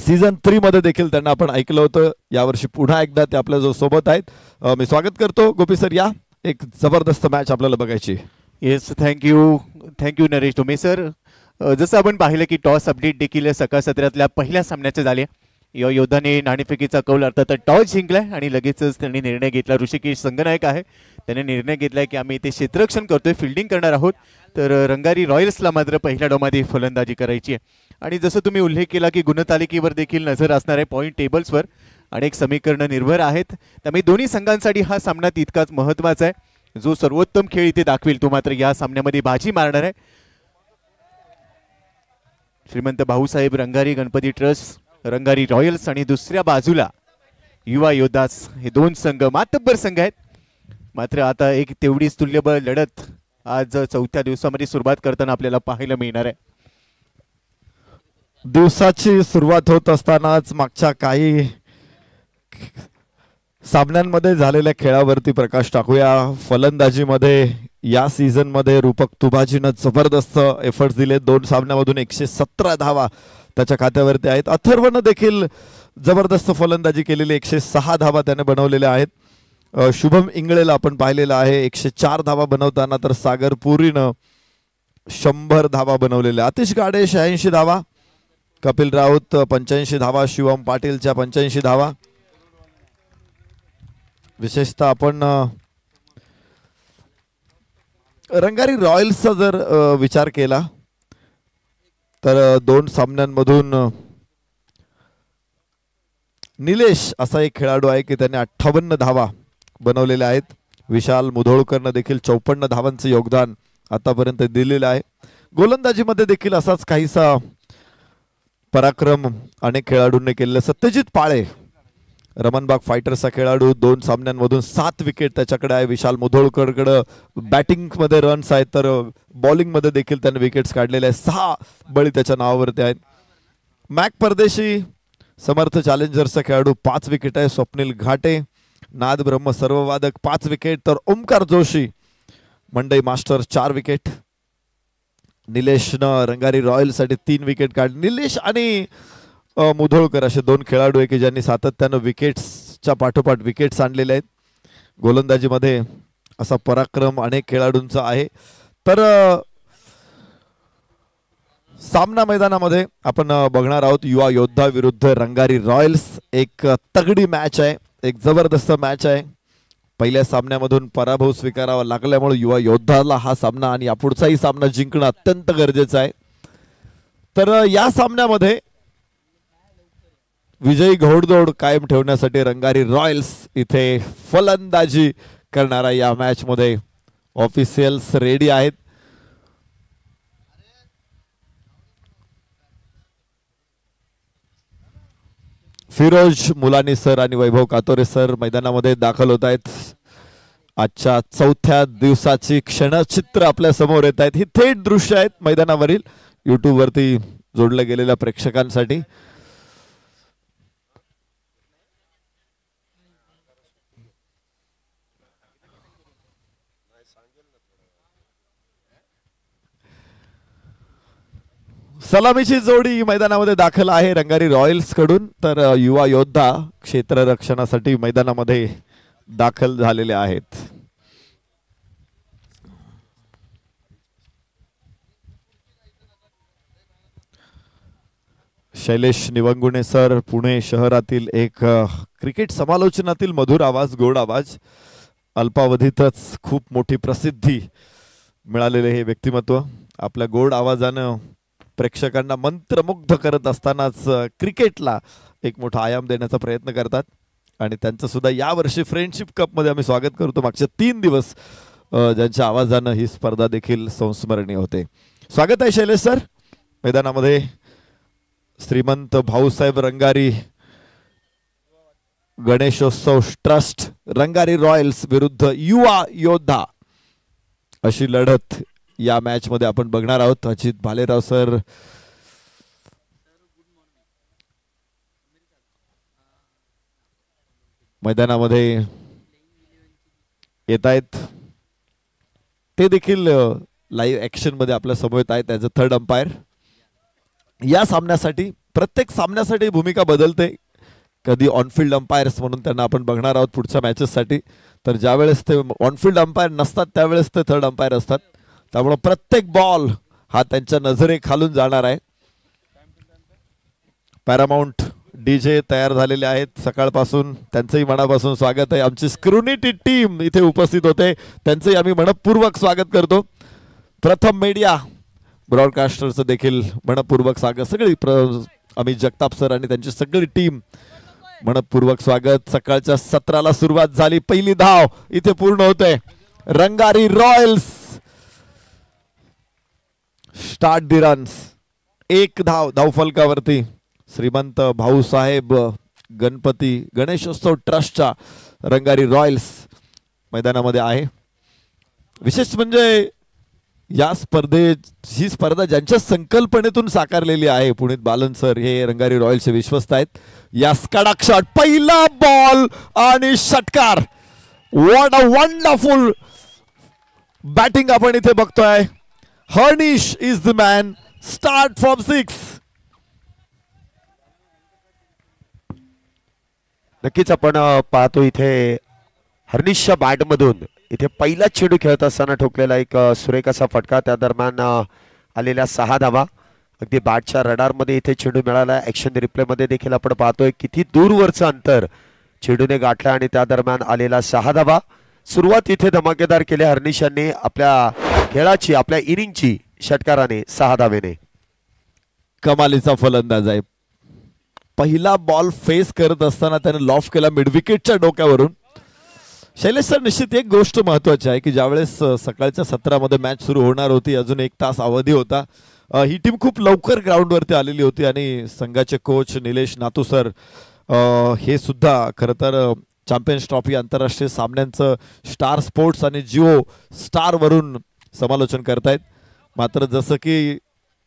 Season 3 मध्ये देखील त्यांना आपण ऐकलं होतं. यावर्षी पुन्हा एकदा ते आपल्या जो सोबत आहेत. मी स्वागत करतो गोपी सर. या एक जबरदस्त मॅच आपल्याला बघायची. येस, थँक्यू नरेश डोमे सर. जसं आपण पाहिलं की टॉस अपडेट देखील सकाळ सत्रातल्या पहिल्या सामन्याचे झाले. या योद्धाने नाणेफेकीचा कौल अर्थात टॉस जिंकलाय आणि लगेचच त्यांनी निर्णय घेतला. ऋषिकेश संगनायक आहे, त्याने निर्णय घेतलाय की आम्ही इथे क्षेत्ररक्षण करतोय, फिल्डिंग करणार आहोत. तर रंगारी रॉयल्सला मात्र पहिल्या डावामध्ये फलंदाजी करायची आहे. आणि जसं तुम्ही उल्लेख केला की गुणतालिकेवर देखील नजर असणार आहे, पॉईंट टेबल्सवर अनेक समीकरणं निर्भर आहेत. त्यामुळे दोन्ही संघांसाठी हा सामना तितकाच महत्त्वाचा आहे. जो सर्वोत्तम खेळ इथे दाखवेल तो मात्र या सामन्यामध्ये बाजी मारणार आहे. श्रीमंत भाऊसाहेब रंगारी गणपती ट्रस्ट, रंगारी रॉयल्स आणि दुसऱ्या बाजूला युवा योद्धास, हे दोन संघ मातब्बर संघ आहेत. मात्र आता एक तेवढीच तुल्यबळ लढत आज चौथ्या दिवसामध्ये सुरुवात करताना आपल्याला पाहायला मिळणार आहे. दिवसाची सुरुवात होत असतानाच मागच्या काही सामन्यांमध्ये झालेल्या खेळावरती प्रकाश टाकूया. फलंदाजीमध्ये या सीझन मध्ये रूपक तुबाजीनं जबरदस्त एफर्ट्स दिले. 2 सामन्यामधून 117 धावा त्याच्या खात्यावरती आहेत. अथर्वनं देखील जबरदस्त फलंदाजी केलेली, 106 धावा त्याने बनवलेल्या आहेत. शुभम इंगळेला आपण पाहिलेलं आहे 104 धावा बनवताना, तर सागर पुरीनं 100 धावा बनवलेल्या. आतिश गाडे 86 धावा, कपिल राऊत 85 धावा, शिवम पाटीलच्या 85 धावा. विशेषतः आपण रंगारी रॉयल्सचा जर विचार केला तर 2 सामन्यांमधून निलेश असा एक खेळाडू आहे की त्याने 58 धावा बनवलेल्या आहेत. विशाल मुधोळकरनं देखील 54 धावांचं योगदान आतापर्यंत दिलेलं आहे. गोलंदाजीमध्ये देखील असाच काहीसा पराक्रम अनेक खेळाडूंनी केलेला. सत्यजित पाळे रमणबाग फायटर्सचा खेळाडू, 2 सामन्यांमधून 7 विकेट त्याच्याकडे आहे. विशाल मुधोळकरकडे बॅटिंगमध्ये रन्स आहेत, तर बॉलिंगमध्ये देखील त्याने विकेट्स काढलेले आहेत. 6 बळी त्याच्या नावावरती आहेत. मॅक परदेशी समर्थ चॅलेंजर्सचा खेळाडू 5 विकेट आहे. स्वप्नील घाटे नाद ब्रह्म सर्ववादक 5 विकेट, तर ओमकार जोशी मंडई मास्टर 4 विकेट. निलेशनं रंगारी रॉयल्ससाठी 3 विकेट काढले. निलेश आणि मुधोळकर असे 2 खेळाडू आहे की ज्यांनी सातत्यानं विकेट्सच्या पाठोपाठ विकेट्स आणलेले आहेत. गोलंदाजीमध्ये असा पराक्रम अनेक खेळाडूंचा आहे. तर सामना मैदानामध्ये आपण बघणार आहोत युवा योद्धा विरुद्ध रंगारी रॉयल्स. एक तगडी मॅच आहे, एक जबरदस्त मॅच आहे. पहिल्या सामन्यामधून पराभव स्वीकारावा लागल्यामुळे युवा योद्धाला हा सामना आणि यापुढचाही सामना जिंकणं अत्यंत गरजेचं आहे. तर या सामन्यामध्ये विजयी घोडदौड कायम ठेवण्यासाठी रंगारी रॉयल्स इथे फलंदाजी करणारा या मॅच मध्ये ऑफिशियल्स रेडी आहेत. फिरोज मुलानी सर आणि वैभव कातोरे सर मैदानामध्ये दाखल होत आहेत. आजच्या चौथ्या दिवसाची क्षणचित्र आपल्या समोर येत आहेत. ही थेट दृश्य आहेत मैदानावरील, YouTube वरती जोडल्या गेलेल्या प्रेक्षकांसाठी. सलामीची जोडी मैदानामध्ये दाखल आहे रंगारी रॉयल्स कडून, तर युवा योद्धा क्षेत्ररक्षणासाठी मैदानामध्ये दाखल झालेले आहेत. शैलेश निवंगुणे सर, पुणे शहरातील एक क्रिकेट समालोचनातील मधुर आवाज, गोड आवाज, अल्पावधीतच खूप मोठी प्रसिद्धी मिळालेले हे व्यक्तिमत्व आपल्या गोड आवाजानं प्रेक्षकांना मंत्रमुग्ध करत असतानाच क्रिकेटला एक मोठा आयाम देण्याचा प्रयत्न करतात. आणि त्यांचं सुद्धा यावर्षी फ्रेंडशिप कपमध्ये आम्ही स्वागत करतो. मागचे 3 दिवस ज्यांच्या आवाजानं ही स्पर्धा देखील संस्मरणीय होते. स्वागत आहे शैलेश सर मैदानामध्ये. श्रीमंत भाऊसाहेब रंगारी गणेशोत्सव ट्रस्ट रंगारी रॉयल्स विरुद्ध युवा योद्धा अशी लढत या मॅच मध्ये आपण बघणार आहोत. अजित भालेराव सर, मैदानामध्ये येत आहेत. ते देखील लाईव्ह ऍक्शन मध्ये आपल्या समोर येत आहेत ॲज अ थर्ड अंपायर. या सामन्यासाठी प्रत्येक सामन्यासाठी भूमिका बदलते. कधी ऑनफिल्ड अंपायर्स म्हणून त्यांना आपण बघणार आहोत पुढच्या मॅचेससाठी. तर ज्यावेळेस ते ऑनफिल्ड अंपायर नसतात त्यावेळेस ते थर्ड अंपायर असतात. त्यामुळे प्रत्येक बॉल हा त्यांच्या नजरेखालून जाणार आहे. पॅरामाउंट डीजे तयार झालेले आहेत सकाळपासून. त्यांचंही मनापासून स्वागत आहे. आमची स्क्रुनिटी टीम इथे उपस्थित होते, त्यांचंही आम्ही मनपूर्वक स्वागत करतो. प्रथम मीडिया ब्रॉडकास्टरचं देखील मनपूर्वक स्वागत. सगळी अमित जगताप सर आणि त्यांची सगळी टीम मनपूर्वक स्वागत. सकाळच्या सत्राला सुरुवात झाली. पहिली धाव इथे पूर्ण होते. Rangari Royals start the runs. एक धाव धावफलकावरती श्रीमंत भाऊसाहेब गणपती गणेशोत्सव ट्रस्टच्या रंगारी रॉयल्स मैदानामध्ये आहे. विशेष म्हणजे या ही स्पर्धा ज्यांच्या संकल्पनेतून साकारलेली आहे पुनीत बालन सर हे रंगारी रॉयल्सचे विश्वस्त आहेत. या कडक शॉट, पहिला बॉल आणि षटकार. व्हॉट अ वंडरफुल बॅटिंग आपण इथे बघतोय. Harnish is the man. Start from 6. नक्कीच आपण पाहतो इथे हर्निशच्या बॅटमधून इथे पहिला चेंडू खेळत असताना ठोकलेला एक सुरेख असा फटका. त्या दरम्यान आलेल्या 6 धावा. अगदी बॅटच्या रडारमध्ये इथे चेंडू मिळाला. ऍक्शन रिप्लेमध्ये देखील आपण पाहतोय किती दूरवरचं अंतर चेंडूने गाठलं आणि त्या दरम्यान आलेला 6 धावा. सुरुवात इथे धमाकेदार केली हर्निश यांनी आपल्या खेळाची, आपल्या इनिंगची षटकाराने 6 धावेने. कमालीचा फलंदाज आहे. पहिला बॉल फेस करत असताना त्याने लॉफ केला मिड विकेटच्या डोक्यावरून. शैलेश सर, निश्चित एक गोष्ट महत्वाची आहे की ज्यावेळेस सकाळच्या सत्रामध्ये मॅच सुरू होणार होती, अजून 1 तास अवधी होता, ही टीम खूप लवकर ग्राउंडवरती आलेली होती आणि संघाचे कोच निलेश नातू सर हे सुद्धा खरं तर चॅम्पियन्स ट्रॉफी आंतरराष्ट्रीय सामन्यांचं स्टार स्पोर्ट्स आणि जिओ स्टारवरून समालोचन करतायत. मात्र जसं की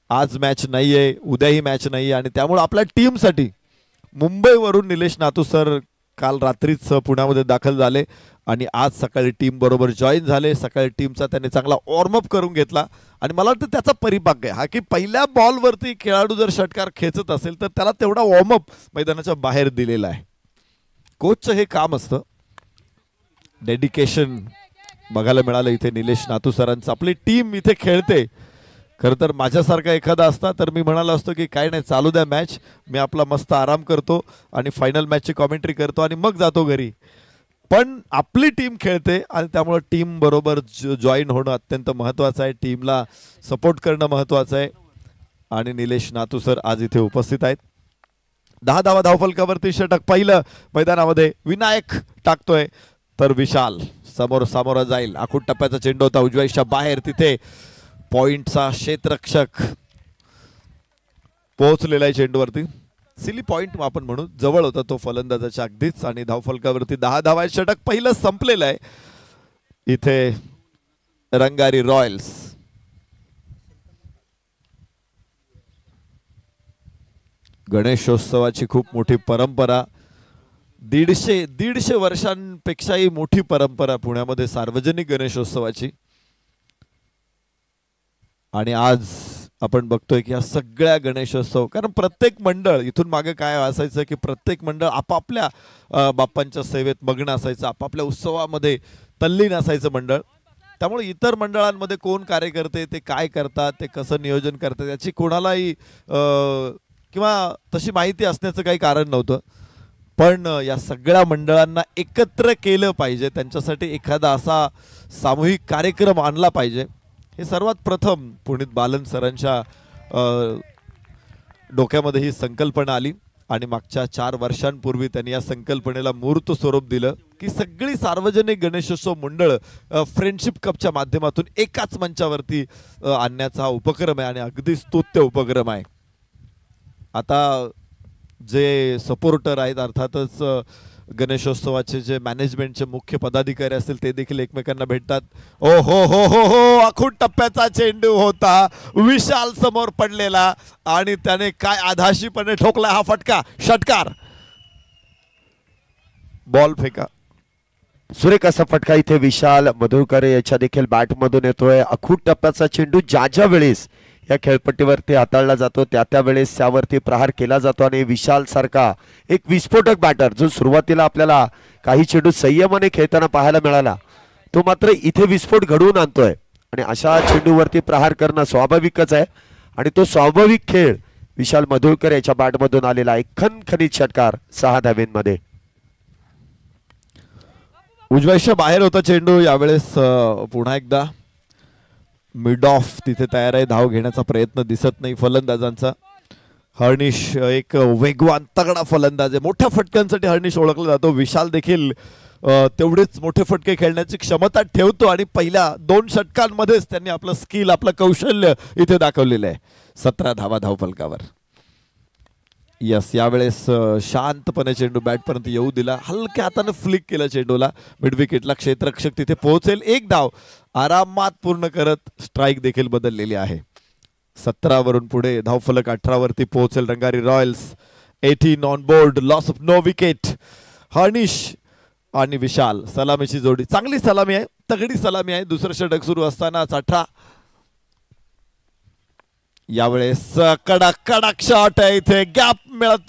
आज मॅच नाही आहे, उद्याही मॅच नाही आहे आणि त्यामुळे आपल्या टीमसाठी मुंबईवरून निलेश नातू सर काल रात्रीच पुण्यामध्ये दाखल झाले आणि आज सकाळी टीम बरोबर जॉईन झाले. सकाळी टीमचा त्याने चांगला वॉर्मअप करून घेतला आणि मला वाटतं त्याचा परिपाक आहे हा की पहिल्या बॉलवरती खेळाडू जर षटकार खेचत असेल तर त्याला तेवढा वॉर्मअप मैदानाच्या बाहेर दिलेला आहे. कोचचं हे काम असतं. डेडिकेशन बघायला मिळालं इथे निलेश नातू सरांचं. आपली टीम इथे खेळते. खरं तर माझ्यासारखा एखादा असता तर मी म्हणालो असतो की काय नाही, चालू द्या मॅच, मी आपला मस्त आराम करतो आणि फायनल मॅचची कॉमेंट्री करतो आणि मग जातो घरी. पण आपली टीम खेळते आणि त्यामुळे टीम बरोबर जॉईन होणं अत्यंत महत्त्वाचं आहे. टीमला सपोर्ट करणं महत्त्वाचं आहे आणि निलेश नातू सर आज इथे उपस्थित आहेत. 10 धावा धावफलकावरती षटक पहिलं मैदानामध्ये विनायक टाकतोय तर विशाल सामोरा जाईल. आखूड टप्प्याचा चेंडू होता उजव्याच्या बाहेर. तिथे पॉइंटचा क्षेत्ररक्षक पोहोचलेला आहे चेंडूवरती. सिली पॉइंट आपण म्हणू, जवळ होता तो फलंदाजाच्या अगदीच आणि धावफलकावरती 10 धावा. षटक पहिलं संपलेलं आहे इथे रंगारी रॉयल्स. गणेशोत्सवाची खूप मोठी परंपरा, 150 वर्षांपेक्षाही मोठी परंपरा पुण्यामध्ये सार्वजनिक गणेशोत्सवाची. आणि आज आपण बघतोय की या सगळ्या गणेशोत्सव, कारण प्रत्येक मंडळ इथून मागे काय असायचं की प्रत्येक मंडळ आपापल्या बाप्पांच्या सेवेत मग्न असायचं, आपापल्या उत्सवामध्ये तल्लीन असायचं मंडळ. त्यामुळे इतर मंडळांमध्ये कोण कार्यकर्ते, ते काय करतात, ते कसं नियोजन करतात याची कोणालाही किंवा तशी माहिती असण्याचं काही कारण नव्हतं. पण या सगळ्या मंडळांना एकत्र केलं पाहिजे, त्यांच्यासाठी एखादा असा सामूहिक कार्यक्रम आणला पाहिजे. हे सर्वात प्रथम पुनीत बालन सरांच्या डोक्यामध्ये ही संकल्पना आली आणि मागच्या 4 वर्षांपूर्वी त्यांनी या संकल्पनेला मूर्त स्वरूप दिलं की सगळी सार्वजनिक गणेशोत्सव मंडळ फ्रेंडशिप कपच्या माध्यमातून एकाच मंचावरती आणण्याचा हा उपक्रम आहे आणि अगदी स्तुत्य उपक्रम आहे. आता जे सपोर्टर आहेत, अर्थातच गणेशोत्सवाचे जे मॅनेजमेंटचे मुख्य पदाधिकारी असतील ते देखील एकमेकांना भेटतात. ओ हो हो हो हो, आखूड टप्प्याचा चेंडू होता, विशाल समोर पडलेला आणि त्याने काय आधाशीपणे ठोकला हा फटका. षटकार, बॉल फेका. सुरेख असा फटका इथे विशाल मधुरकर याच्या देखील बॅटमधून येतोय. आखूड टप्प्याचा चेंडू ज्या वेळेस या खेळपट्टीवरती हाताळला जातो, त्या वेळेस त्यावरती प्रहार केला जातो आणि विशाल सारखा एक विस्फोटक बॅटर जो सुरुवातीला आपल्याला काही चेंडू संयमाने खेळताना पाहायला मिळाला, तो मात्र इथे विस्फोट घडवून आणतोय आणि अशा चेंडूवरती प्रहार करणं स्वाभाविकच आहे आणि तो स्वाभाविक खेळ विशाल मधुळकर याच्या बॅटमधून आलेला एक खणखणीत षटकार 6 धावेंमध्ये. उजव्याच्या बाहेर होता चेंडू, यावेळेस पुन्हा एकदा मिड ऑफ तिथे तयार आहे, धाव घेण्याचा प्रयत्न दिसत नाही फलंदाजांचा. हर्निश एक वेगवान तगडा फलंदाज आहे, मोठ्या फटक्यांसाठी हर्निश ओळखला जातो. विशाल देखील तेवढेच मोठे फटके खेळण्याची क्षमता ठेवतो आणि पहिल्या 2 षटकांमध्येच त्यांनी आपलं स्किल, आपलं कौशल्य इथे दाखवलेलं आहे. 17 धावा धावफलकावर. यस, यावेळेस शांतपणे चेंडू बॅटपर्यंत येऊ दिला, हलक्या हाताने फ्लिक केला चेंडूला मिड विकेटला. क्षेत्ररक्षक तिथे पोहोचेल, 1 धाव आरामात पूर्ण करत स्ट्राईक देखील बदललेली आहे. 17 वरून पुढे धावफलक 18 वरती पोहोचेल Rangari Royals. 18 on board, loss of no wicket. Harnish आणि विशाल सलामीची जोडी, चांगली सलामी आहे, तगडी सलामी आहे. दुसरं षटक सुरू असतानाच 18. यावेळेस कडक कडक शॉट आहे, इथे गॅप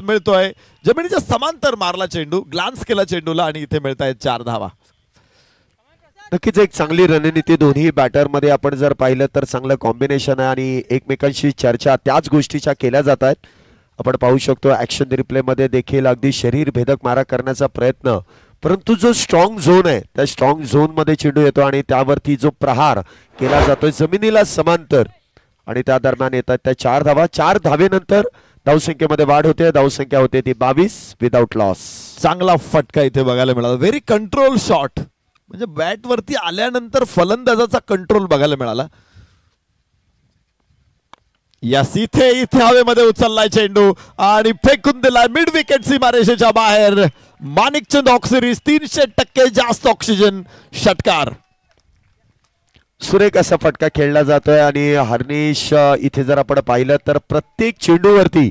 मिळतोय, जमिनीच्या समांतर मारला चेंडू, ग्लान्स केला चेंडूला आणि इथे मिळत आहेत 4 धावा. नक्कीच एक चांगली रणनीती दोन्ही बॅटर मध्ये आपण जर पाहिलं तर चांगलं कॉम्बिनेशन आहे आणि एकमेकांशी चर्चा त्याच गोष्टीच्या केल्या जात आहेत. आपण पाहू शकतो ऍक्शन रिप्ले मध्ये देखील अगदी शरीर भेदक मारा करण्याचा प्रयत्न, परंतु जो स्ट्रॉंग झोन आहे त्या स्ट्रॉंग झोन मध्ये चेंडू येतो आणि त्यावरती जो प्रहार केला जातोय जमिनीला समांतर आणि त्या दरम्यान येतात त्या 4 धावा. 4 धावेनंतर धावसंख्येमध्ये वाढ होते, धावसंख्या होते ती 22 विदाउट लॉस. चांगला फटका इथे बघायला मिळाला, व्हेरी कंट्रोल शॉट, म्हणजे बॅट वरती आल्यानंतर फलंदाजाचा कंट्रोल बघायला मिळाला. यस, इथे हवेमध्ये उचललाय चेंडू आणि फेकून दिलाय मिड विकेट सीमारेषेच्या बाहेर. माणिकचंद ऑक्सिरीज 300% जास्त ऑक्सिजन षटकार. सुरेख असा फटका खेळला जातोय आणि हर्निश इथे जर आपण पाहिलं तर प्रत्येक चेंडूवरती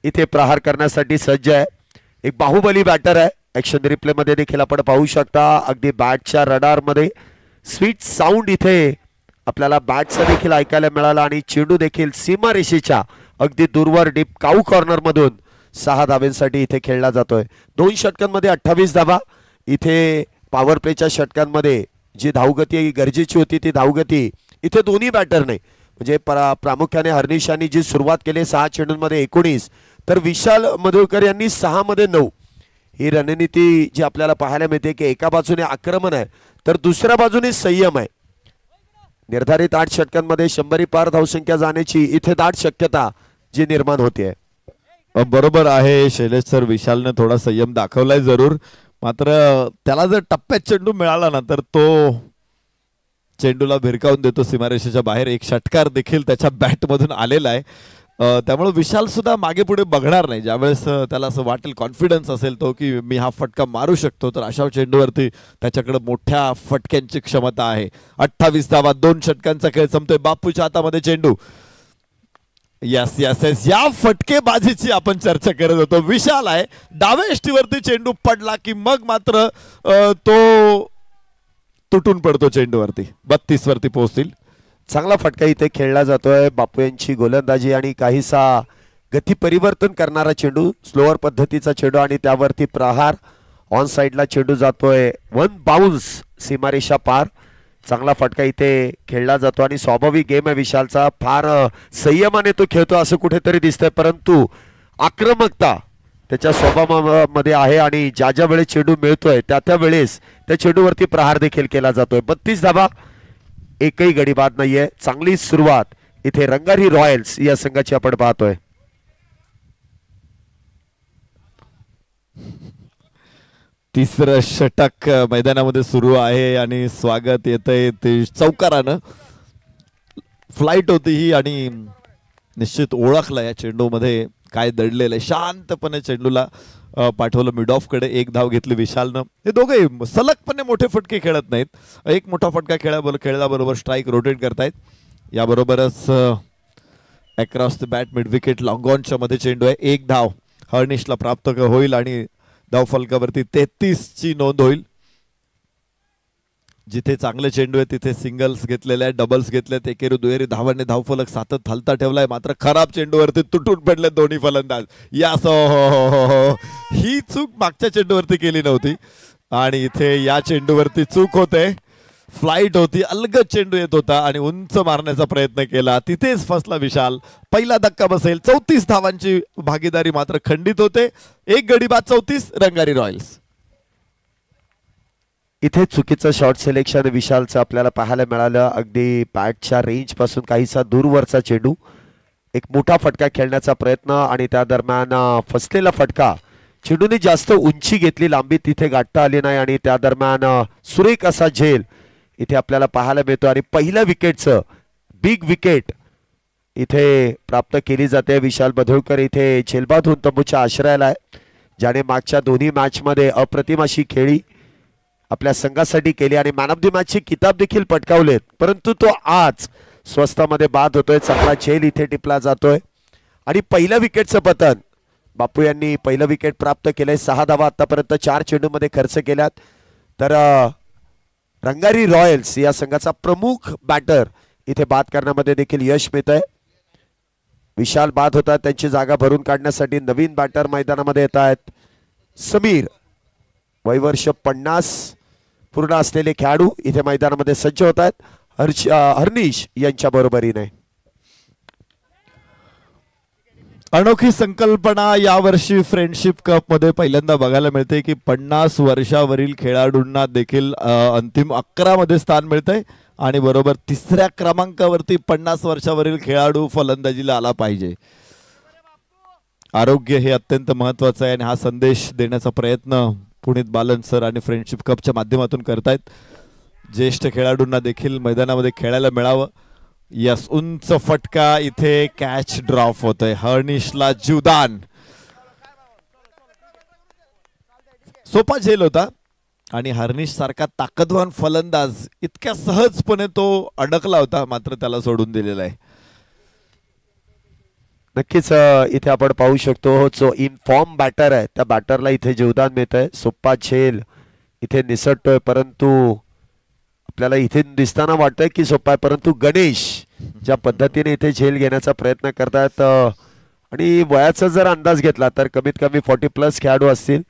इथे प्रहार करण्यासाठी सज्ज आहे. एक बाहुबली बॅटर आहे. ऍक्शन रिप्ले मध्ये देखील आपण पाहू शकता अगदी बॅटच्या रडार मध्ये स्वीट साऊंड इथे आपल्याला बॅटचा देखील ऐकायला मिळाला आणि चेंडू देखील सीमारेषेच्या अगदी दूरवर डीप काऊ कॉर्नर मधून 6 धाव्यांसाठी इथे खेळला जातोय. 2 षटकांमध्ये 28 धावा. इथे पॉवर प्लेच्या षटकांमध्ये जी धावगती गरजेची होती ती धावगती इथे दोन्ही बॅटरने म्हणजे प्रामुख्याने हर्निश यांनी जी सुरुवात केली 6 चेंडूंमध्ये 19, तर विशाल मधुळकर यांनी 6 मध्ये 9. ही रणनीती जी आपल्याला पाहायला मिळते की एका बाजूने आक्रमण आहे तर दुसऱ्या बाजूने संयम आहे. निर्धारित 8 षटकांमध्ये 100 पार धावसंख्या जाण्याची इथे दाट शक्यता जी निर्माण होते. बरोबर आहे शैलेश सर, विशालने थोडा संयम दाखवलाय जरूर, मात्र त्याला जर टप्प्यात चेंडू मिळाला ना तर तो चेंडूला भिरकावून देतो सीमारेषेच्या बाहेर. एक षटकार देखील त्याच्या बॅटमधून आलेला आहे, त्यामुळे विशाल सुद्धा मागे पुढे बघणार नाही. ज्यावेळेस त्याला असं वाटेल, कॉन्फिडन्स असेल तो की मी हा फटका मारू शकतो, तर अशा चेंडूवरती त्याच्याकडे मोठ्या फटक्यांची क्षमता आहे. 28 धावा, 2 षटकांचा खेळ संपतोय. बापूच्या हातामध्ये चेंडू. यस यस यस, या फटकेबाजीची आपण चर्चा करत होतो. विशाल आहे, डाव्या यष्टीवरती चेंडू पडला की मग मात्र तो तुटून पडतो चेंडूवरती. 32 वरती पोहोचतील. चांगला फटका इथे खेळला जातोय. बापू यांची गोलंदाजी आणि काहीसा गती परिवर्तन करणारा चेंडू, स्लोअर पद्धतीचा चेंडू आणि त्यावरती प्रहार. ऑन साइडला चेंडू जातोय, 1 बाउन्स सीमारेषा पार. चांगला फटका इथे खेळला जातो आणि स्वाभाविक गेम आहे विशालचा. फार संयमाने तो खेळतो असं कुठेतरी दिसतंय, परंतु आक्रमकता त्याच्या स्वभावामध्ये आहे आणि ज्या ज्या वेळेस चेंडू मिळतोय त्या वेळेस त्या चेंडूवरती प्रहार देखील केला जातोय. 32 धावा, एकही गडी बाद नाहीये. चांगली सुरुवात इथे रंगारी रॉयल्स या संघाची आपण पाहतोय. तिसरं षटक मैदानामध्ये सुरू आहे आणि स्वागत येतंय ते चौकारानं. फ्लाइट होती ही आणि निश्चित ओळखलं या चेंडूमध्ये काय दडलेलं आहे. शांतपणे चेंडूला पाठवलं मिड ऑफ कडे. 1 धाव घेतली विशालनं. हे दोघे सलगपणे मोठे फटके खेळत नाहीत. एक मोठा फटका खेळल्याबरोबर स्ट्राईक रोटेट करतायत. याबरोबरच across the bat mid wicket long ऑनच्या मध्ये चेंडू आहे. 1 धाव हर्निशला प्राप्त होईल आणि धाव फलकावरती 33 ची नोंद होईल. जिथे चांगले चेंडू आहेत तिथे सिंगल्स घेतलेले आहेत, डबल्स घेतलेत, एकेरी दुहेरी धावांनी धावफलक सातत हलता ठेवलाय. मात्र खराब चेंडूवरती तुटून पडले दोन्ही फलंदाज. यास हो, ही चूक मागच्या चेंडूवरती केली नव्हती आणि इथे या चेंडूवरती चूक होते. फ्लाइट होती, अलगद चेंडू येत होता आणि उंच मारण्याचा प्रयत्न केला, तिथेच फसला विशाल. पहिला धक्का बसेल. 34 धावांची भागीदारी मात्र खंडित होते. एक गडी बाद 34 रंगारी रॉयल्स. इथे चुकीचं शॉट सिलेक्शन विशालचं आपल्याला पाहायला मिळालं. अगदी बॅटच्या रेंज पासून काहीसा दूरवरचा चेंडू, एक मोठा फटका खेळण्याचा प्रयत्न आणि त्या दरम्यान फसलेला फटका. चेंडूने जास्त उंची घेतली, लांबी तिथे गाठता आली नाही आणि त्या दरम्यान सुरेख असा झेल इथे आपल्याला पाहायला मिळतो आणि पहिल्या विकेटचं बिग विकेट इथे प्राप्त केली जाते. विशाल बधोळकर इथे झेलबाद होऊन तंबूच्या आश्रयाला आहे, ज्याने मागच्या दोन्ही मॅच मध्ये अप्रतिम अशी खेळी आपल्या संघासाठी केली आणि मॅन ऑफ द मॅचचे किताब देखील पटकावलेत. परंतु तो आज स्वस्तामध्ये बाद होतोय. चांगला झेल इथे टिपला जातोय आणि पहिल्या विकेटचं पतन. बापू यांनी पहिलं विकेट प्राप्त केलंय. 6 धावा आतापर्यंत 4 चेंडूमध्ये खर्च केल्यात. तर रंगारी रॉयल्स या संघाचा प्रमुख बॅटर इथे बाद करण्यामध्ये देखील यश मिळत आहे. विशाल बाद होतात, त्यांची जागा भरून काढण्यासाठी नवीन बॅटर मैदानामध्ये येत आहेत. समीर, वयवर्ष 50 पूर्ण असलेले खेळाडू इथे मैदानामध्ये सज्ज होत आहेत. हर्निश यांच्या बरोबरीने. अनोखी संकल्पना यावर्षी फ्रेंडशिप कप मध्ये पहिल्यांदा बघायला मिळते की 50 वर्षावरील खेळाडूंना देखील अंतिम 11 मध्ये स्थान मिळतंय आणि बरोबर 3ऱ्या क्रमांकावरती 50 वर्षावरील खेळाडू फलंदाजीला आला पाहिजे. आरोग्य हे अत्यंत महत्वाचं आहे आणि हा संदेश देण्याचा प्रयत्न पुनीत बालन सर आणि फ्रेंडशिप कपच्या माध्यमातून करतायत. ज्येष्ठ खेळाडूंना देखील मैदानामध्ये खेळायला मिळावं. यस, उंच फटका, इथे कॅच ड्रॉप होतोय. हर्निशला जीवदान. सोपा झेल होता आणि हर्निश सारखा ताकदवान फलंदाज इतक्या सहजपणे तो अडकला होता, मात्र त्याला सोडून दिलेला आहे. नक्कीच इथे आपण पाहू शकतो जो इनफॉर्म बॅटर आहे त्या बॅटरला इथे जीवदान मिळत आहे. सोप्पा झेल इथे निसटतोय, परंतु आपल्याला इथे दिसताना वाटतंय की सोपा आहे, परंतु गणेश ज्या पद्धतीने इथे झेल घेण्याचा प्रयत्न करतायत आणि वयाचा जर अंदाज घेतला तर कमीत कमी 40+ खेळाडू असतील.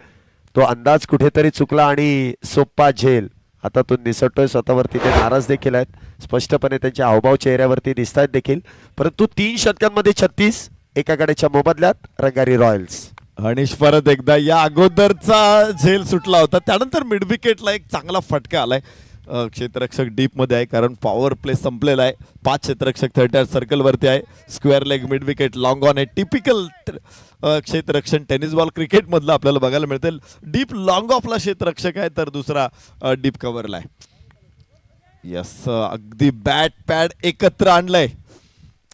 तो अंदाज कुठेतरी चुकला आणि सोप्पा झेल आता तो निसटतोय. स्वतःवरती ते नाराज देखील आहेत, स्पष्टपणे त्यांचे हावभाव चेहऱ्यावरती दिसत आहेत देखील. परंतु 3 षटकांमध्ये 36 एका गड्याच्या मोबदल्यात रंगारी रॉयल्स. हर्निश परत एकदा या अगोदरचा झेल सुटला होता, त्यानंतर मिड विकेटला एक चांगला फटका आलाय. क्षेत्ररक्षक डीप मध्ये आहे कारण पॉवर प्ले संपलेला आहे. 5 क्षेत्ररक्षक 30 सर्कल वरती आहे. Square leg mid wicket long on आहे. टिपिकल क्षेत्ररक्षण टेनिस बॉल क्रिकेट मधलं आपल्याला बघायला मिळते. डीप लॉंग ऑफला क्षेत्ररक्षक आहे तर दुसरा डीप कव्हरला आहे. यस, अगदी बॅट पॅड एकत्र आणलंय.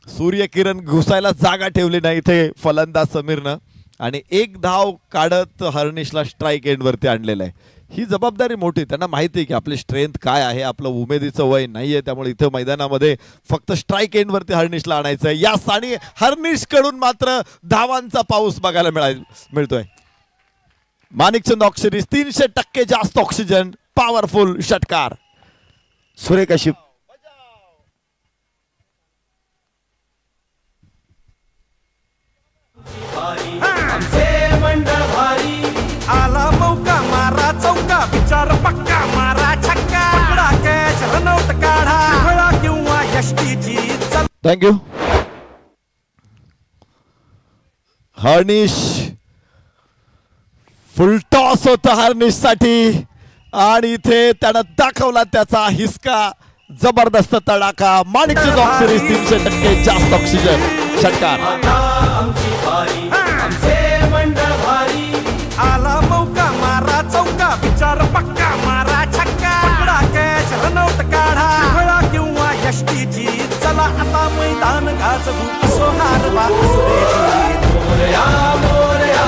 सूर्यकिरण घुसायला जागा ठेवली नाही इथे फलंदाज समीरनं आणि एक धाव काढत हर्निशला स्ट्राईक एंड वरती आणलेलं आहे. ही जबाबदारी मोठी. त्यांना माहिती आहे की आपली स्ट्रेंथ काय आहे, आपलं उमेदीचं वय नाहीये, त्यामुळे इथं मैदानामध्ये फक्त स्ट्राईक एंड वरती हर्निशला आणायचं आहे. या आणि हर्निश कडून मात्र धावांचा पाऊस बघायला मिळतोय. माणिकचंद ऑक्सिरीज 300% जास्त ऑक्सिजन, पॉवरफुल षटकार. सुरेख अशी आला मौका मारा चौका, विचार पक्का मारा छक्का, पकडा कॅच रनआउट काढा, खेळा किंवा यष्टीची. थँक्यू. हर्निश फुल टॉस होता हर्निश साठी आणि इथे त्यानं दाखवला त्याचा हिसका. जबरदस्त तडाखा. माणिकचंद ऑक्सिरीज 300% जास्त ऑक्सिजन षटकार. आला मौका मारा चौका, विचार पक्का मारा छक्का, पकडा कॅच रनआउट काढा, खेळा किंवा यष्टीची. चला आता मैदान गाजवू, असो हार वा असो जीत. मोरया मोरया.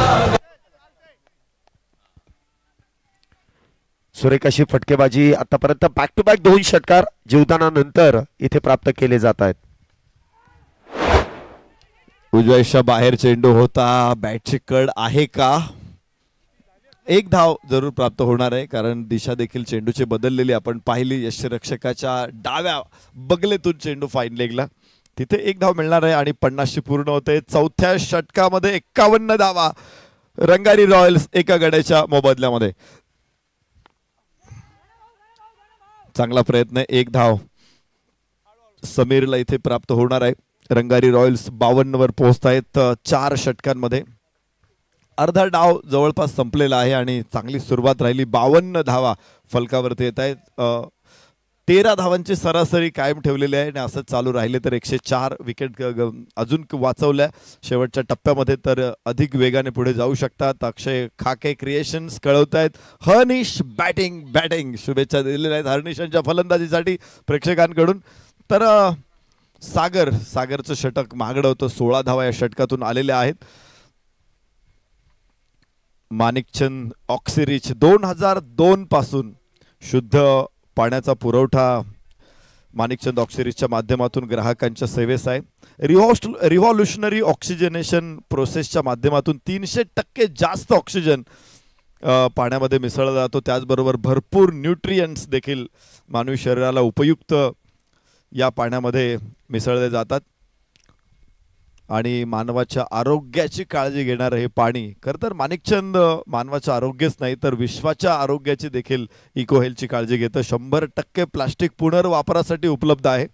सुरेख अशी फटकेबाजी आतापर्यंत बॅक टू बॅक 2 षटकार जीवदानानंतर इथे प्राप्त केले जात आहेत. उजव्याच्या बाहेर चेंडू होता. बॅटची कड आहे का? एक धाव जरूर प्राप्त होणार आहे, कारण दिशा देखील चेंडूची बदललेली आपण पाहिली. यष्टिरक्षकाच्या डाव्या बगलेतून चेंडू फाईन लेगला, तिथे एक धाव मिळणार आहे आणि 50 पूर्ण होते. चौथ्या षटकामध्ये 51 धावा रंगारी रॉयल्स एका गड्याच्या मोबदल्यामध्ये. चांगला प्रयत्न, एक धाव समीरला इथे प्राप्त होणार आहे. रंगारी रॉयल्स 52 वर पोहोचत आहेत 4 षटकांमध्ये. अर्धा डाव जवळपास संपलेला आहे आणि चांगली सुरुवात राहिली. 52 धावा फलकावरती येत आहेत. 13 धावांची सरासरी कायम ठेवलेली आहे आणि असंच चालू राहिले तर 104 विकेट अजून वाचवल्या शेवटच्या टप्प्यामध्ये, तर अधिक वेगाने पुढे जाऊ शकतात. अक्षय खाके क्रिएशन्स कळवत आहेत हर्निश बॅटिंग शुभेच्छा दिलेल्या आहेत हर्निशांच्या फलंदाजीसाठी प्रेक्षकांकडून. तर सागरचं षटक महागडं होतं. 16 धावा या षटकातून आलेल्या आहेत. माणिकचंद ऑक्सिरिच 2002 पासून शुद्ध पाण्याचा पुरवठा माणिकचंद ऑक्सिरिचच्या माध्यमातून ग्राहकांच्या सेवेस आहे. रिव्हॉल्युशनरी ऑक्सिजनेशन प्रोसेसच्या माध्यमातून 300% जास्त ऑक्सिजन पाण्यामध्ये मिसळला जातो. त्याचबरोबर भरपूर न्यूट्रियंट्स देखील मानवी शरीराला उपयुक्त या पाण्यामध्ये मिसळले जातात आणि मानवाच्या आरोग्याची काळजी घेणारं हे पाणी खरं तर माणिकचंद मानवाचं आरोग्यच नाही तर विश्वाच्या आरोग्याची देखील इको हेल्थची काळजी घेतं. 100% प्लास्टिक पुनर्वापरासाठी उपलब्ध आहे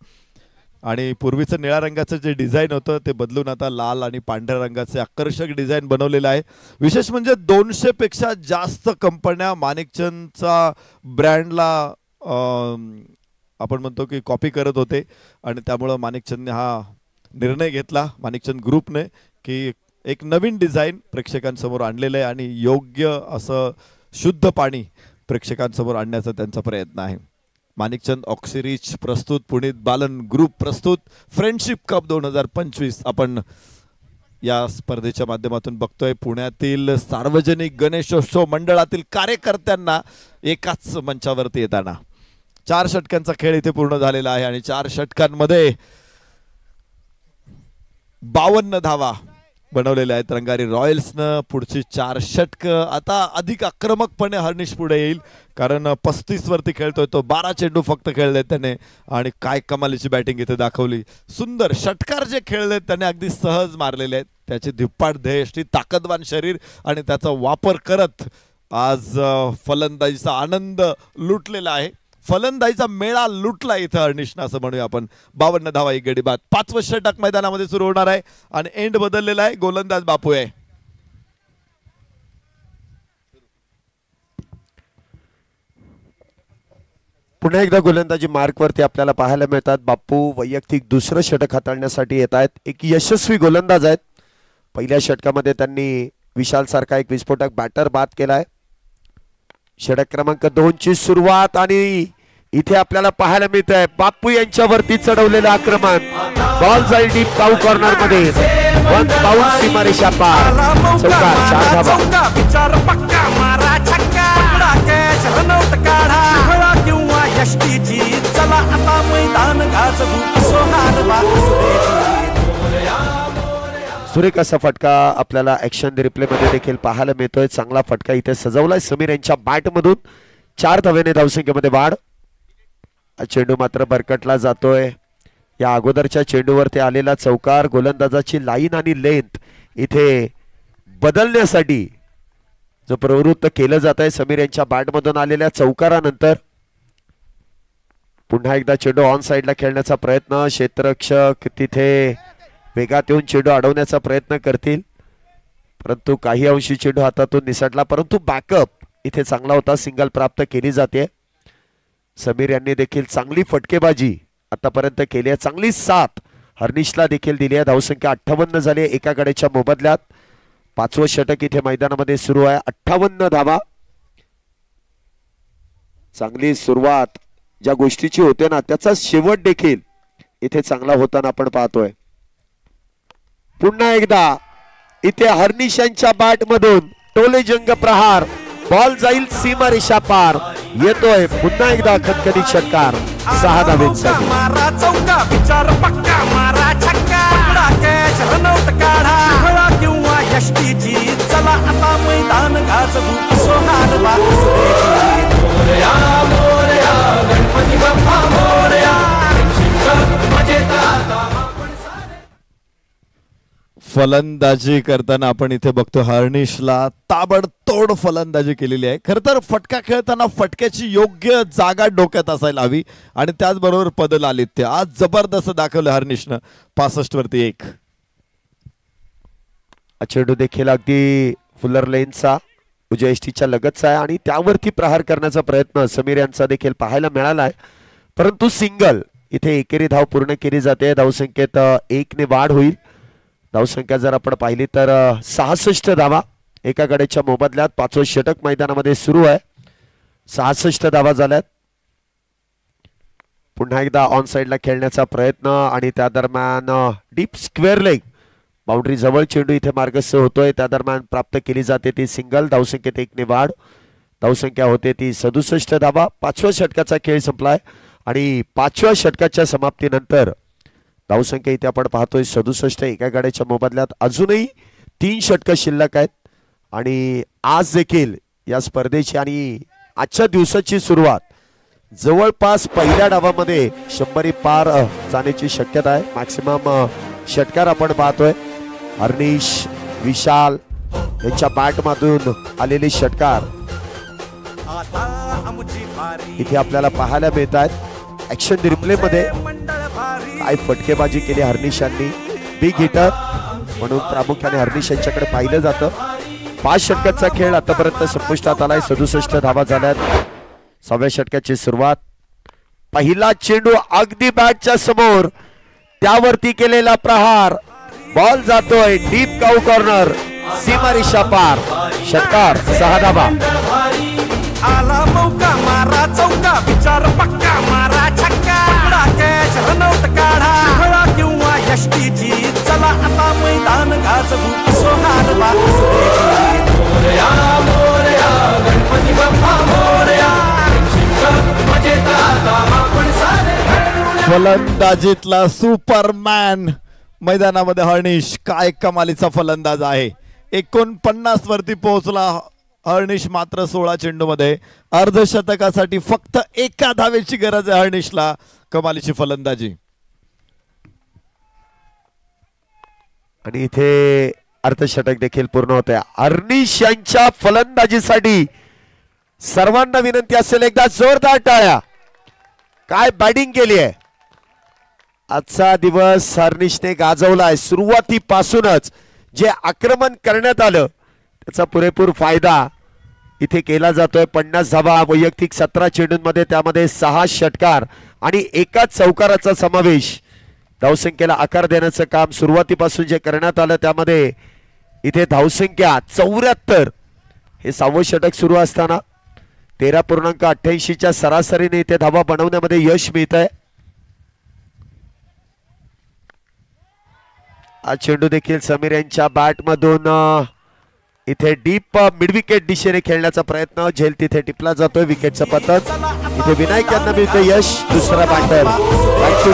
आणि पूर्वीचं निळ्या रंगाचं जे डिझाईन होतं ते बदलून आता लाल आणि पांढऱ्या रंगाचे आकर्षक डिझाईन बनवलेलं आहे. विशेष म्हणजे 200 पेक्षा जास्त कंपन्या माणिकचंदचा ब्रँडला आपण म्हणतो की कॉपी करत होते आणि त्यामुळं माणिकचंदने हा निर्णय घेतला माणिकचंद ग्रुपने की एक नवीन डिझाईन प्रेक्षकांसमोर आणलेलं आहे आणि योग्य असं शुद्ध पाणी प्रेक्षकांसमोर आणण्याचा त्यांचा प्रयत्न आहे. माणिकचंद ऑक्सिरिच प्रस्तुत, पुनीत बालन ग्रुप प्रस्तुत फ्रेंडशिप कप 2025 आपण या स्पर्धेच्या माध्यमातून बघतोय. पुण्यातील सार्वजनिक गणेशोत्सव मंडळातील कार्यकर्त्यांना एकाच मंचावरती येताना 4 षटकांचा खेळ इथे पूर्ण झालेला आहे आणि 4 षटकांमध्ये 52 धावा बनवलेल्या आहेत रंगारी रॉयल्सनं. पुढची 4 षटक आता अधिक आक्रमकपणे हर्निश पुढे येईल कारण 35 वरती खेळतोय तो. 12 चेंडू फक्त खेळले त्याने आणि काय कमालीची बॅटिंग इथे दाखवली. सुंदर षटकार जे खेळले त्याने अगदी सहज मारलेले आहेत. त्याचे धिप्पाड ध्येयष्टी ताकदवान शरीर आणि त्याचा वापर करत आज फलंदाजीचा आनंद लुटलेला आहे. फलंदाजीचा मेळा लुटला इथं हर्निशनं असं म्हणूया आपण. 52 धावा एक गडी बाद. 5वं षटक मैदानामध्ये सुरू होणार आहे आणि एंड बदललेला आहे. गोलंदाज बापू आहे. पुन्हा एकदा गोलंदाजी मार्कवरती आपल्याला पाहायला मिळतात. बापू वैयक्तिक दुसरं षटक हाताळण्यासाठी येत आहेत. एक यशस्वी गोलंदाज आहेत. पहिल्या षटकामध्ये त्यांनी विशाल सारखा एक विस्फोटक बॅटर बाद केलाय. षटक क्रमांक 2 ची सुरुवात आणि इथे आपल्याला पाहायला मिळत आहे बापू यांच्यावरती चढवलेलं आक्रमण. बॉल जाईल डीप काऊ कॉर्नर मध्ये. 1 बाउंड सीमारेषा पार. चौकार 4 धावा. विचार पक्का मारा छक्का. पकडा कॅच रनआउट काढा. खळा किंवा यष्टीची चला आता मैदान गाजवू. असो हार वा सुरेख असा फटका आपल्याला ऍक्शन रिप्ले मध्ये देखील पाहायला मिळतोय. चांगला फटका इथे सजवलाय समीर यांच्या बॅट मधून. 4 धावेने धावसंख्येमध्ये वाढ. चेंडू मात्र बरकटला जातोय. या अगोदरच्या चेंडूवरती आलेला चौकार गोलंदाजाची लाईन आणि लेंथ इथे बदलण्यासाठी जो प्रवृत्त केलं जात आहे समीर यांच्या बॅट मधून आलेल्या चौकारानंतर. पुन्हा एकदा चेंडू ऑन साइडला खेळण्याचा प्रयत्न. क्षेत्ररक्षक तिथे वेगात येऊन चेंडू अडवण्याचा प्रयत्न करतील परंतु काही अंशी चेंडू हातातून निसटला. परंतु बॅकअप इथे चांगला होता. सिंगल प्राप्त केली जाते. समीर यांनी देखील चांगली फटकेबाजी आतापर्यंत केली आहे. चांगली साथ हर्निशला देखील दिली आहे. धावसंख्या 58 झाली एका गड्याच्या मोबदल्यात. 5वं षटक इथे मैदानामध्ये सुरू आहे. 58 धावा. चांगली सुरुवात ज्या गोष्टीची होते ना त्याचा शेवट देखील इथे चांगला होताना आपण पाहतोय. पुन्हा एकदा इथे हर्निशांच्या बॅट मधून टोले जंग प्रहार. बॉल जाईल सीमारेषा पार. येतोय पुन्हा एकदा खतखतीत षटकार 6 धावेंसाठी. मारा चौका. विचार पक्का मारा छक्का. पकडा कॅच रनआउट काढा. खळा किंवा यष्टीची चला आता मैदान गाजवू सोहार वासुदेवी. मोरया मोरया गणपती बाप्पा मोरया. फलंदाजी करताना आपण इथे बघतो हर्निशला ताबडतोड फलंदाजी केलेली आहे. खर तर फटका खेळताना फटक्याची योग्य जागा डोक्यात असायला हवी आणि त्याचबरोबर पदलालित्य आज जबरदस्त दाखवलं हर्निशनं. 65 वरती 1. चेंडू देखील अगदी फुलर लेनचा उजव्या एसटीच्या लगतचा आहे आणि त्यावरती प्रहार करण्याचा प्रयत्न समीर यांचा देखील पाहायला मिळाला आहे. परंतु सिंगल इथे एकेरी धाव पूर्ण केली जाते. धावसंख्येत 1 ने वाढ होईल. धावसंख्या जर आपण पाहिली तर 66 धावा एका गड्याच्या मोबदल्यात. 5वं षटक मैदानामध्ये सुरू आहे. 66 धावा झाल्यात. पुन्हा एकदा ऑन साइडला खेळण्याचा प्रयत्न आणि त्या दरम्यान डीप स्क्वेअर लेग बाउंड्री जवळ चेंडू इथे मार्गस्थ होतोय. त्या दरम्यान प्राप्त केली जाते ती सिंगल. धावसंख्येत 1 ने वाढ. धावसंख्या होते ती 67 धावा. 5व्या षटकाचा खेळ संपलाय आणि 5व्या षटकाच्या समाप्तीनंतर धावसंख्या इथे आपण पाहतोय 67. एका गाड्याच्या मोबदल्यात अजूनही 3 षटकं शिल्लक आहेत आणि आज देखील या स्पर्धेची आणि आजच्या दिवसाची सुरुवात जवळपास पहिल्या डावामध्ये 100 पार जाण्याची शक्यता आहे. मॅक्सिमम षटकार आपण पाहतोय. हर्निश विशाल यांच्या बॅट मधून आलेले षटकार इथे आपल्याला पाहायला मिळत आहेत. ऍक्शन रिप्ले मध्ये काय फटकेबाजी केली हर्निशांनी. बिग हिटर म्हणून प्रामुख्याने हर्निश यांच्याकडे पाहिलं जातं. 5 षटकाचा खेळ आतापर्यंत संपुष्टात आलाय. 67 धावा झाल्यात. 6व्या षटकाची सुरुवात. पहिला चेंडू अगदी बॅटच्या समोर त्यावरती केलेला प्रहार. बॉल जातोय डीप काऊ कॉर्नर. सीमारेषा पार. षटकार 6 धावा. आला मौका मारा चौका विचार पक्का मारा छक्का. पकडा कॅच रनआउट काढा. खळा किंवा यष्टीची चला आता मैदान गाजवू सोहार वासुदेवी. मोरया मोरया गणपती बाप्पा मोरया. फलंदाजीतला सुपरमॅन मैदानामध्ये हर्निश. काय कमालीचा फलंदाज आहे. 49 वरती पोहोचला हर्निश. मात्र 16 चेंडूमध्ये अर्धशतकासाठी फक्त 1 धावेची गरज आहे हर्निशला. कमालीची फलंदाजी. आणि इथे अर्धशतक देखील पूर्ण होते. हर्निश यांच्या फलंदाजीसाठी सर्वांना विनंती असेल एकदा जोरदार टाळ्या. काय बॅटिंग केली आहे. आजचा दिवस हर्निशने गाजवलाय. सुरुवातीपासूनच जे आक्रमण करण्यात आलं त्याचा पुरेपूर फायदा इथे केला जातोय. 50 धावा वैयक्तिक 17 चेंडूंमध्ये. त्यामध्ये 6 षटकार आणि 1 चौकाराचा समावेश. धावसंख्येला आकार देण्याचं काम सुरुवातीपासून जे करण्यात आलं त्यामध्ये इथे धावसंख्या 74. हे 6वं षटक सुरू असताना 13.88च्या सरासरीने इथे धावा बनवण्यामध्ये यश मिळत आहे. हा चेंडू देखील समीर यांच्या बॅट मधून इथे डीप मिड विकेट दिशेने खेळण्याचा प्रयत्न. झेल तिथे टिपला जातोय. विकेटचं पतन. इथे विनायक यांना मिळतं यश. दुसरा बॅटर बॅक टू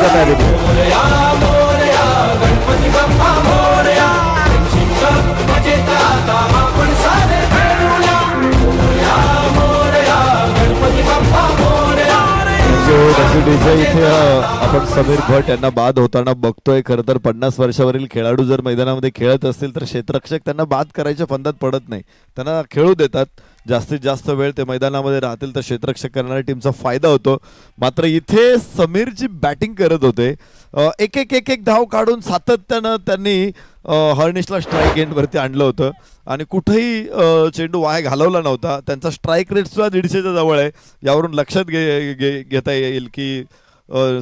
द इथे आपण समीर भट यांना बाद होताना बघतोय. खरं तर 50 वर्षावरील खेळाडू जर मैदानामध्ये खेळत असतील तर क्षेत्ररक्षक त्यांना बाद करायच्या फंदात पडत नाही. त्यांना खेळू देतात. जास्तीत जास्त वेळ ते मैदानामध्ये राहतील तर क्षेत्ररक्षक करणाऱ्या टीमचा फायदा होतो. मात्र इथे समीर जी बॅटिंग करत होते एक धाव काढून सातत्यानं त्यांनी हर्निशला स्ट्राईक एंडवरती आणलं होतं आणि कुठेही चेंडू वाया घालवला नव्हता. त्यांचा स्ट्राईक रेट सुद्धा 150च्या जवळ आहे. यावरून लक्षात घेता येईल की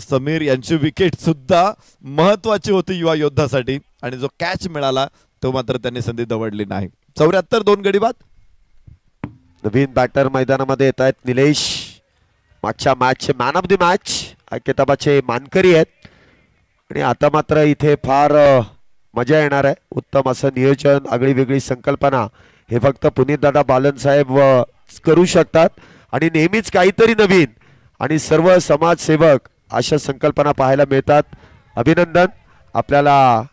समीर यांची विकेट सुद्धा महत्वाची होती युवा योद्धासाठी आणि जो कॅच मिळाला तो मात्र त्यांनी संधी दवडली नाही. 74 2 गडी बाद. नवीन बॅटर मैदानामध्ये येत आहेत निलेश. मागच्या मॅचचे मॅन ऑफ द मॅच किताबाचे मानकरी आहेत आणि आता मात्र इथे फार मजा येणार आहे. उत्तम असं नियोजन. आगळी वेगळी संकल्पना हे फक्त पुनीतदादा बालन साहेब करू शकतात आणि नेहमीच काहीतरी नवीन आणि सर्व समाजसेवक अशा संकल्पना पाहायला मिळतात. अभिनंदन आपल्याला.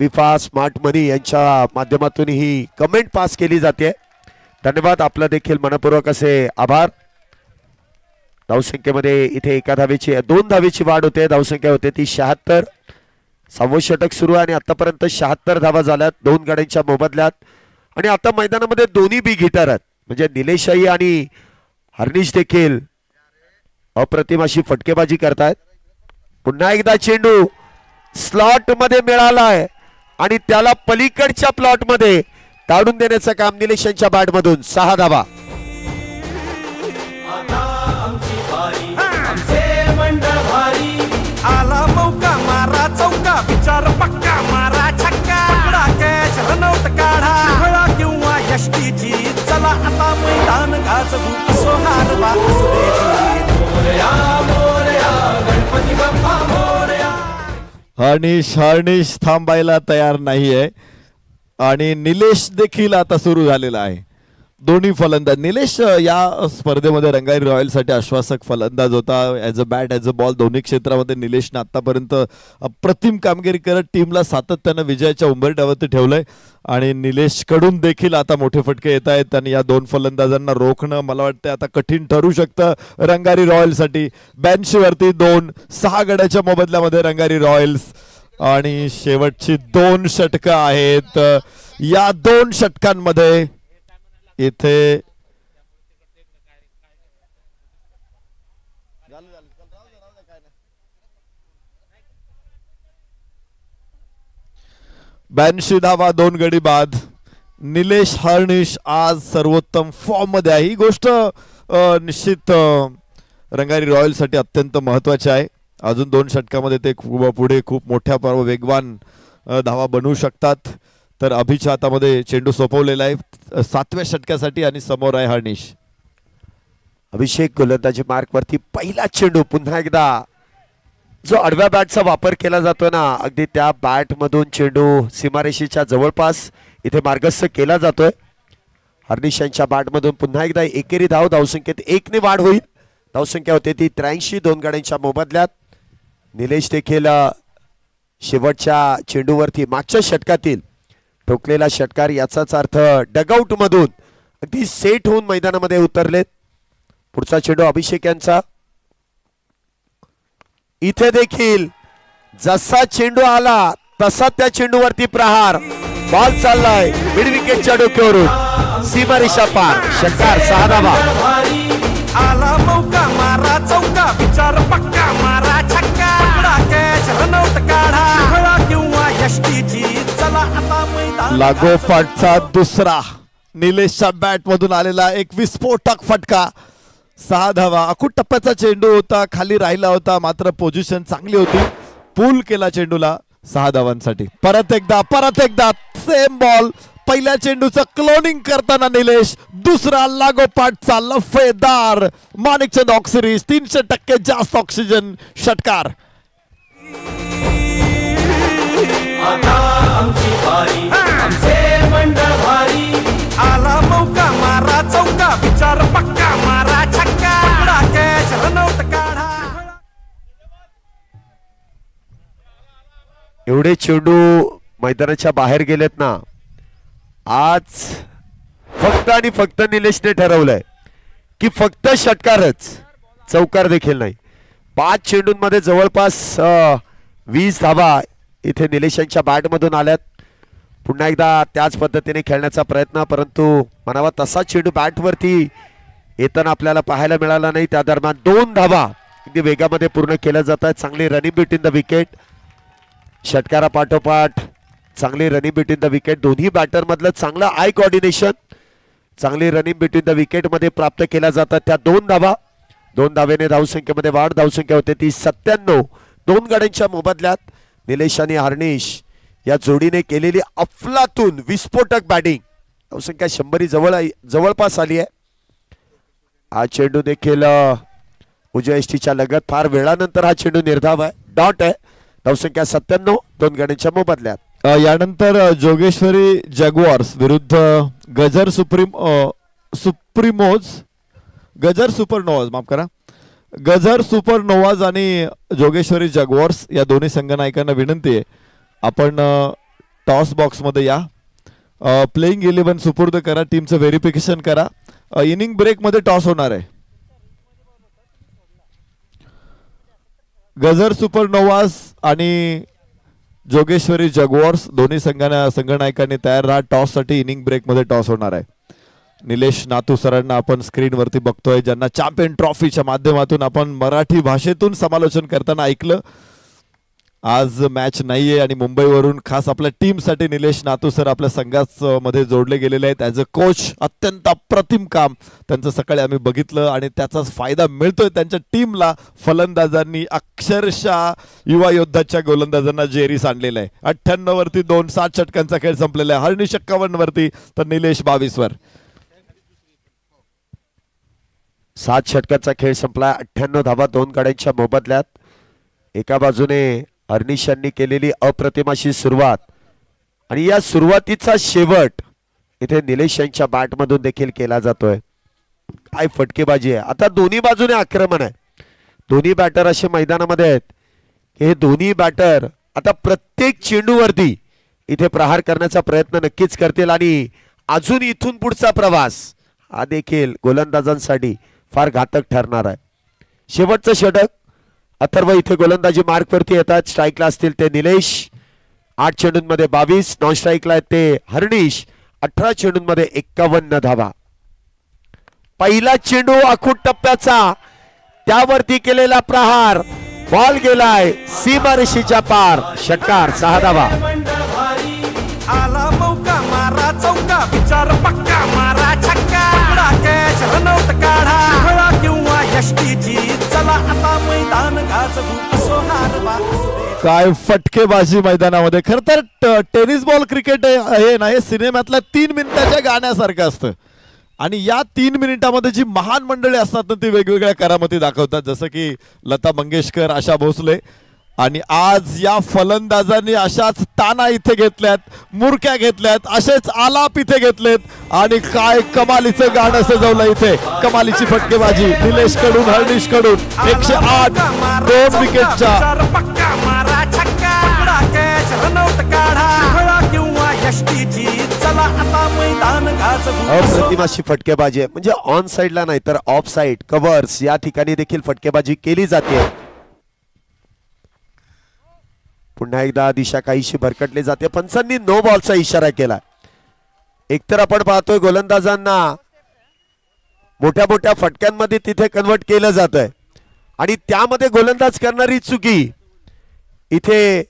विफा स्मार्ट मनी यांच्या माध्यमातून ही कमेंट पास केली जाते. धन्यवाद, आपलं देखील मनपूर्वक असे आभार. धावसंख्येमध्ये इथे एका धावेची 2 धावेची वाढ होते. धावसंख्या होते ती 76. 6वं षटक सुरू आहे आणि आतापर्यंत 76 धावा झाल्यात 2 गाड्यांच्या मोबदल्यात. आणि आता मैदानामध्ये दोन्ही बिग हिटर आहेत, म्हणजे निलेशाई आणि हर्निश देखील अप्रतिम अशी फटकेबाजी करतायत. पुन्हा एकदा चेंडू स्लॉट मध्ये मिळालाय आणि त्याला पलीकडच्या प्लॉट मध्ये ताडून देण्याचं काम निलेशांच्या बॅट मधून. 6 धावा. आला मौका मारा चौका विचार पक्का मारा छक्का पकडा कॅच रनआउट काढा फळा किंवा यष्टीची चला आता मैदान गाजवू असो हार वा मोरया मोरया गणपती बाप्पा मोरया. हर्निश थांबायला तयार नाहीये आणि निलेश देखील आता सुरू झालेला आहे. दोन्ही फलंदाज. निलेश या स्पर्धेमध्ये रंगारी रॉयलसाठी आश्वासक फलंदाज होता. As a bat as a ball दोन्ही क्षेत्रामध्ये निलेशने आतापर्यंत अप्रतिम कामगिरी करत टीमला सातत्यानं विजयाच्या उंबरठ्यावरती ठेवलंय. आणि निलेशकडून देखील आता मोठे फटके येत आहेत आणि या 2 फलंदाजांना रोखणं मला वाटतं आता कठीण ठरू शकतं रंगारी रॉयल्ससाठी. 82 वरती 2, 6 गड्याच्या मोबदल्यामध्ये रंगारी रॉयल्स. आणि शेवटची 2 षटकं आहेत. या 2 षटकांमध्ये इथे ब्याऐंशी धावा 2 गडी बाद. निलेश हर्निश आज सर्वोत्तम फॉर्म मध्ये आहे. ही गोष्ट निश्चित रंगारी रॉयलसाठी अत्यंत महत्वाची आहे. अजून 2 षटकामध्ये ते पुढे खूप मोठ्या वेगवान धावा बनवू शकतात. तर अभिच्या हातामध्ये चेंडू सोपवलेला आहे 7व्या षटकासाठी आणि समोर आहे हर्निश. अभिषेक गोलंदाजी मार्क वरती पहिला चेंडू. पुन्हा एकदा जो आडव्या बॅटचा वापर केला जातो ना, अगदी त्या बॅट मधून चेंडू सीमारेषेच्या जवळपास इथे मार्गस्थ केला जातोय. हर्निश यांच्या बॅट मधून पुन्हा एकदा एकेरी धाव. धावसंख्येत 1 ने वाढ होईल. धावसंख्या होते ती 83 2 गाड्यांच्या मोबदल्यात. निलेश देखील शेवटच्या चेंडूवरती मागच्या षटकातील ठोकलेला षटकार, याचाच अर्थ डगआउट मधून अगदी सेट होऊन मैदानामध्ये उतरलेत. पुढचा चेंडू अभिषेक यांचा. इथे देखील जसा चेंडू आला तसा त्या चेंडूवरती प्रहार. बॉल चाललाय मिड विकेटच्या डोक्यावरून सीमारेषा पार. षटकार. 6 धावा. आला मौका मारा चौका विचार पक्का मारा छक्का पकडा कॅच रनआउट काढा फळा किंवा यष्टीची चला आता मैदान. लागोपाठचा दुसरा निलेशच्या बॅट मधून आलेला एक विस्फोटक फटका. 6 धावा. अखूट टप्प्याचा चेंडू होता, खाली राहिला होता, मात्र पोझिशन चांगली होती. पूल केला चेंडूला 6 धावांसाठी. परत एकदा सेम बॉल. पहिल्या चेंडूचं क्लोनिंग करताना निलेश. दुसरा लागोपाठचा लफेदार माणिकचंद ऑक्सिरीज. 300% जास्त ऑक्सिजन षटकार. आला मौका मारा चौका विचार पक्का मारा छक्का पकडा कॅच रनआउट काढा. एवढे चेंडू मैदानाच्या बाहेर गेलेत ना, आज फक्त आणि फक्त निलेशने ठरवलंय की फक्त षटकारच, चौकार देखील नाही. 5 चेंडूंमध्ये जवळपास 20 धावा इथे निलेशांच्या बॅट मधून आल्यात. पुन्हा एकदा त्याच पद्धतीने खेळण्याचा प्रयत्न, परंतु म्हणावा तसा चेंडू बॅट वरती येताना आपल्याला पाहायला मिळाला नाही. त्या दरम्यान 2 धावा अगदी वेगामध्ये पूर्ण केल्या जात आहेत. चांगली रनिंग बिटवीन द विकेट. षटकारा पाठोपाठ चांगली रनिंग बिटवीन द विकेट. दोन्ही बॅटर मधलं चांगलं आय कोऑर्डिनेशन, चांगली रनिंग बिटवीन द विकेट मध्ये प्राप्त केल्या जातात त्या 2 धावा. 2 धावेने धावसंख्येमध्ये वाढ. धावसंख्या होते ती 97. 2 गाड्यांच्या मोबदल्यात निलेश आणि हर्निश या जोडीने केलेली अफलातून विस्फोटक बॅटिंग. धावसंख्या 100 जवळपास आली आहे. हा चेंडू देखील उजव्या यष्टीच्या लगत. फार वेळानंतर हा चेंडू निर्धाव आहे. डॉट आहे. धावसंख्या 97. 2 गाड्यांच्या मोबदल्यात. यानंतर जोगेश्वरी जॅग्वार्स विरुद्ध गजर सुपरनोवाज आणि जोगेश्वरी जॅग्वार्स या दोन्ही संघनायकांना विनंती आहे, आपण टॉस बॉक्स मध्ये या. प्लेइंग 11 सुपूर्द करा, टीमचं व्हेरिफिकेशन करा. इनिंग ब्रेक मध्ये टॉस होणार आहे. गजर सुपरनोवाज आणि जोगेश्वरी जगुआर्स दोन्ही संघनायकांनी तयार राहा. टॉस साठी इनिंग ब्रेक मध्ये टॉस होणार आहे. निलेश नातू सरांना आपण स्क्रीन वरती बघतोय, ज्यांना चॅम्पियन ट्रॉफीच्या माध्यमातून आपण मराठी भाषेतून समालोचन करताना ऐकलं. आज मॅच नाहीये आणि मुंबईवरून खास आपल्या टीमसाठी निलेश नातू सर आपल्या संघात मध्ये जोडले गेलेले आहेत. ॲज अ कोच अत्यंत अप्रतिम काम त्यांचं सकाळी आम्ही बघितलं आणि त्याचाच फायदा मिळतोय त्यांच्या टीमला. फलंदाजांनी अक्षरशः युवा योद्धाच्या गोलंदाजांना जेरीस आणलेलं आहे. 98 वरती 2, 7 षटकांचा खेळ संपलेला आहे. हर्निश 51 वरती तर निलेश 22 वर. 7 षटकाचा खेळ संपला. 98 धावा 2 गाड्यांच्या मोबदल्यात. एका बाजूने हर्निश यांनी केलेली अप्रतिम अशी सुरुवात आणि या सुरुवातीचा शेवट इथे निलेश यांच्या बॅट मधून देखील केला जातोय. काय फटकेबाजी आहे. आता दोन्ही बाजूने आक्रमण आहे. दोन्ही बॅटर असे मैदानामध्ये आहेत की हे दोन्ही बॅटर आता प्रत्येक चेंडूवरती इथे प्रहार करण्याचा प्रयत्न नक्कीच करतील आणि अजून इथून पुढचा प्रवास हा देखील गोलंदाजांसाठी फार घातक ठरणार आहे. शेवटचं षटक. अथर्व इथे गोलंदाजी मार्क वरती येतात. स्ट्राईकला असतील ते निलेश. 8 चेंडूंमध्ये 22. नॉन स्ट्राईकला आहेत ते हर्निश. 18 चेंडूंमध्ये 51 धावा. पहिला चेंडू आखूड टप्प्याचा, त्यावरती केलेला प्रहार, बॉल गेलाय सीमारेषेच्या पार. षटकार 6 धावा. आला मौका मारा चौका, विचार पक्का मारा छक्का. कॅच रनआउट काढा, फळा किंवा यष्टीची चला आता मैदान गाजवू सोनार बासुरे. काय फटकेबाजी मैदानामध्ये. खर तर टेनिस बॉल क्रिकेट हे ना, हे सिनेमातल्या 3 मिनिटाच्या गाण्यासारखं असतं आणि या 3 मिनिटामध्ये जी महान मंडळी असतात ना ती वेगवेगळ्या करामती दाखवतात. जसं की लता मंगेशकर, आशा भोसले. आणि आज या फलंदाजांनी अशाच ताना इथे घेतल्यात, मुरक्या घेतल्यात, असेच आलाप इथे घेतलेत आणि काय कमालीचं गाणं सजवलं इथे. कमालीची फटकेबाजी निलेश कडून, हर्निश कडून. 108 2 विकेटच्या. अप्रतिम अशी फटकेबाजी आहे. म्हणजे ऑन साइडला नाही तर ऑफ साइड कव्हर्स या ठिकाणी देखील फटकेबाजी केली जाते. पुन्हा एकदा दिशा काहीशी भरकटली जाते. पंचांनी नो बॉलचा इशारा केला. एकतर आपण पाहतोय गोलंदाजांना मोठ्या मोठ्या फटक्यांमध्ये तिथे कन्वर्ट केलं जात आहे आणि त्यामध्ये गोलंदाज करणारी चुकी. इथे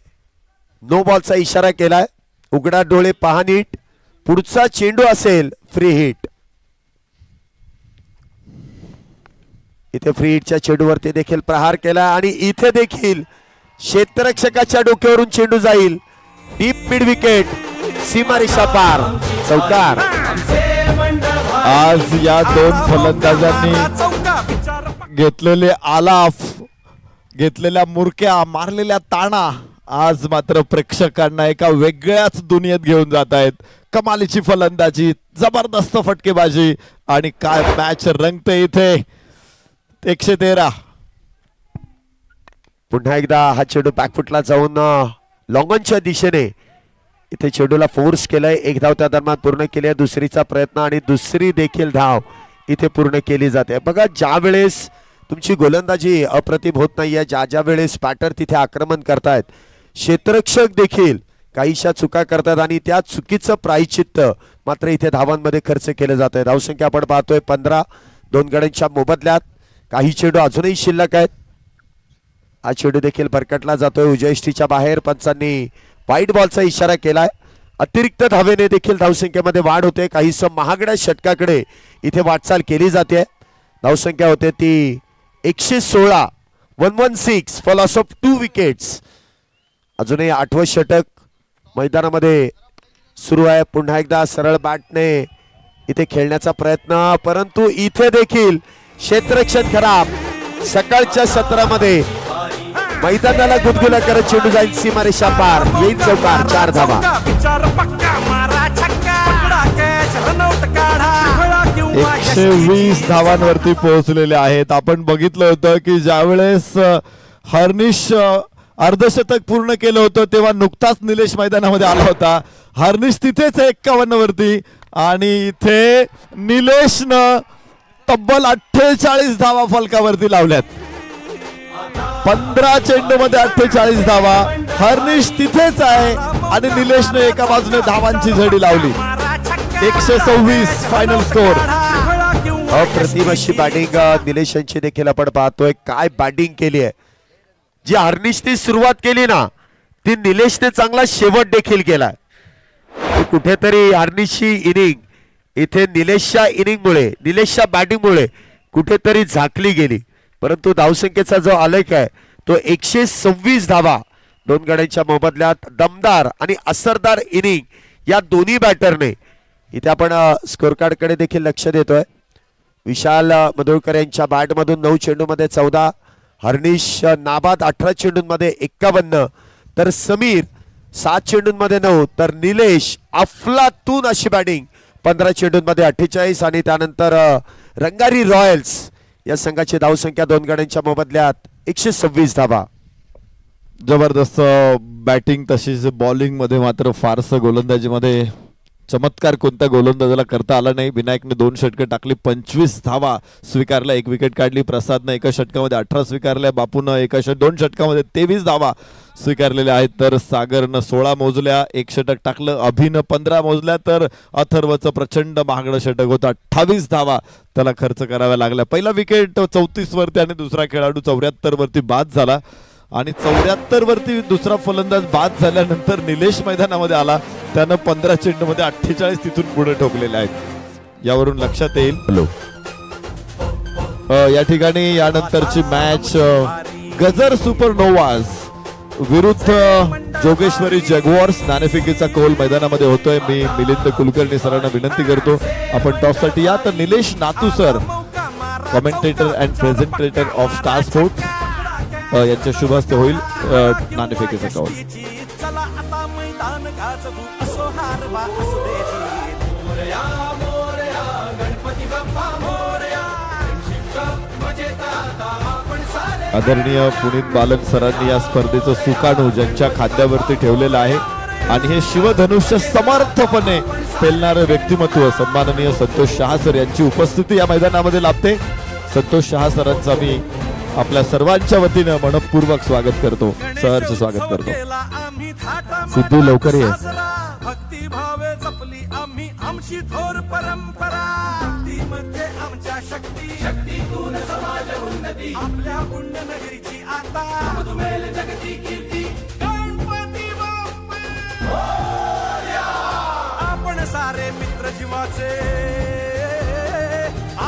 नो बॉलचा इशारा केलाय. उघडा डोळे पहा नीट. पुढचा चेंडू असेल फ्री हिट. इथे फ्री हिटच्या चेंडूवरती देखील प्रहार केला आणि इथे देखील क्षेत्ररक्षकाच्या डोक्यावरून चेंडू जाईल. डीप मिड विकेट, सीमारेषा पार. चौकार. आज या 2 फलंदाजांनी घेतलेले आलाफ, घेतलेल्या मुरक्या, मारलेल्या ताना आज मात्र प्रेक्षकांना एका वेगळ्याच दुनियेत घेऊन जात आहेत. कमालीची फलंदाजी, जबरदस्त फटकेबाजी आणि काय मॅच रंगते इथे. 113. पुन्हा एकदा हा चेंडू बॅकफुटला जाऊन लॉंगॉनच्या दिशेने इथे चेंडूला फोर्स केलाय. 1 धाव त्या दरम्यान पूर्ण केली आहे. दुसरीचा प्रयत्न आणि दुसरी देखील धाव इथे पूर्ण केली जाते. बघा ज्या वेळेस तुमची गोलंदाजी अप्रतिम होत नाहीये, ज्या वेळेस बॅटर तिथे आक्रमण करतायत, क्षेत्ररक्षक देखील काहीशा चुका करतात आणि त्या चुकीचं प्रायश्चित्त मात्र इथे धावांमध्ये खर्च केलं जात आहे. धावसंख्या आपण पाहतोय 15. 2 गड्यांच्या मोबदल्यात काही चेंडू अजूनही शिल्लक आहेत. हा चेंडू देखील भरकटला जातोय उजयष्टीच्या बाहेर. पंचांनी वाईट बॉलचा इशारा केलाय. अतिरिक्त धावेने देखील धावसंख्येमध्ये वाढ होते. काहीसं महागड्या षटकाकडे इथे वाटचाल केली जाते. धावसंख्या होते ती 116. 116 फॉर लॉस ऑफ 2 विकेट्स. अजूनही 8वं षटक मैदानामध्ये सुरू आहे. पुन्हा एकदा सरळ बॅटने इथे खेळण्याचा प्रयत्न, परंतु इथे देखील क्षेत्ररक्षण खराब. सकाळच्या सत्रामध्ये मैदानाला गुदगुला करत चेंडू जाईल सीमारेषा पार. येईल चौकार. 4 धावा. 120 धावांवरती पोहोचलेले आहेत. आपण बघितलं होतं की ज्यावेळेस हर्निश अर्धशतक पूर्ण केलं होतं तेव्हा नुकताच निलेश मैदानामध्ये आला होता. हर्निश तिथेच 51 वरती आणि इथे निलेशनं तब्बल 48 धावा फलकावरती लावल्यात. 15 चेंडूमध्ये 48 धावा. हर्निश तिथेच आहे आणि निलेशने एका बाजूने धावांची झडी लावली. 126 फायनल स्कोर. अप्रतिम अशी बॅटिंग निलेश यांची देखील आपण पाहतोय. काय बॅटिंग केली आहे. जी हर्निशने सुरुवात केली ना ती निलेशने चांगला शेवट देखील केलाय. कुठेतरी हर्निशची इनिंग इथे निलेशच्या इनिंगमुळे निलेशच्या बॅटिंगमुळे कुठेतरी झाकली गेली. परंतु धावसंख्येचा जो आलेख आहे तो 126 धावा. 2 गड्यांच्या मोबदल्यात दमदार आणि असरदार इनिंग या दोन्ही बॅटरने. इथे आपण स्कोर कार्ड कडे देखील लक्ष देतोय. विशाल मुधोळकर यांच्या बॅट मधून 9 चेंडूमध्ये 14. हर्निश नाबाद 18 चेंडूंमध्ये 51. तर समीर 7 चेंडूंमध्ये 9. तर निलेश अफलातून अशी बॅटिंग 15 चेंडूंमध्ये 48. आणि त्यानंतर रंगारी रॉयल्स या संघाची धावसंख्या 2 गड्यांच्या मोबदल्यात 126 धावा. जबरदस्त बॅटिंग तशीच बॉलिंग मध्ये मात्र फारसं गोलंदाजीमध्ये चमत्कार कोणत्या गोलंदाजाला करता आला नाही. विनायकने 2 षटकं टाकली, 25 धावा स्वीकारल्या, 1 विकेट काढली. प्रसादनं एका षटकामध्ये 18 स्वीकारल्या. बापूनं 2 षटकामध्ये 23 धावा स्वीकारलेल्या आहेत. तर सागरनं 16 मोजल्या, 1 षटक टाकलं. अभिनं 15 मोजल्या. तर अथर्वचं प्रचंड महागडं षटक होतं. 28 धावा त्याला खर्च कराव्या लागल्या. पहिला विकेट 34 वरती आणि दुसरा खेळाडू 74 वरती बाद झाला. आणि 74 वरती दुसरा फलंदाज बाद झाल्यानंतर निलेश मैदानामध्ये आला. त्यानं 15 चेंडूमध्ये 48 तिथून पुढे ठोकलेले आहेत. यावरून लक्षात येईल. या ठिकाणी यानंतरची मॅच गजर सुपरनोवाज विरुद्ध जोगेश्वरी जगुआर्स. नाणेफेकीचा कौल मैदानामध्ये होतोय. मी मिलिंद कुलकर्णी सरांना विनंती करतो आपण टॉससाठी या. तर Nilesh Natu sir, commentator and presenter of Star Sport, यांच्या शुभ हस्ते होईल नाणेफेकीचा कौल. आदरणीय पुनीत बालन सरांनी या स्पर्धेचं सुकाणू ज्यांच्या खांद्यावरती ठेवलेलं आहे आणि हे शिवधनुष्य समर्थपणे पेलणारं व्यक्तिमत्व सन्माननीय संतोष शहा सर यांची उपस्थिती या मैदानामध्ये लाभते. संतोष शहा सरांचा मी आपल्या सर्वांच्या वतीनं मनपूर्वक स्वागत करतो, सहर्ष स्वागत करतो. सिद्धू लवकर ये. भक्ती भावे जपली आम्ही आमची थोर परंपरा. मध्ये आमच्या शक्तीतून समाज उन्नती. आपल्या पुण्यनगरीची आता जगती कीर्ती. गणपती बाप्पा आपण सारे मित्र जीवाचे.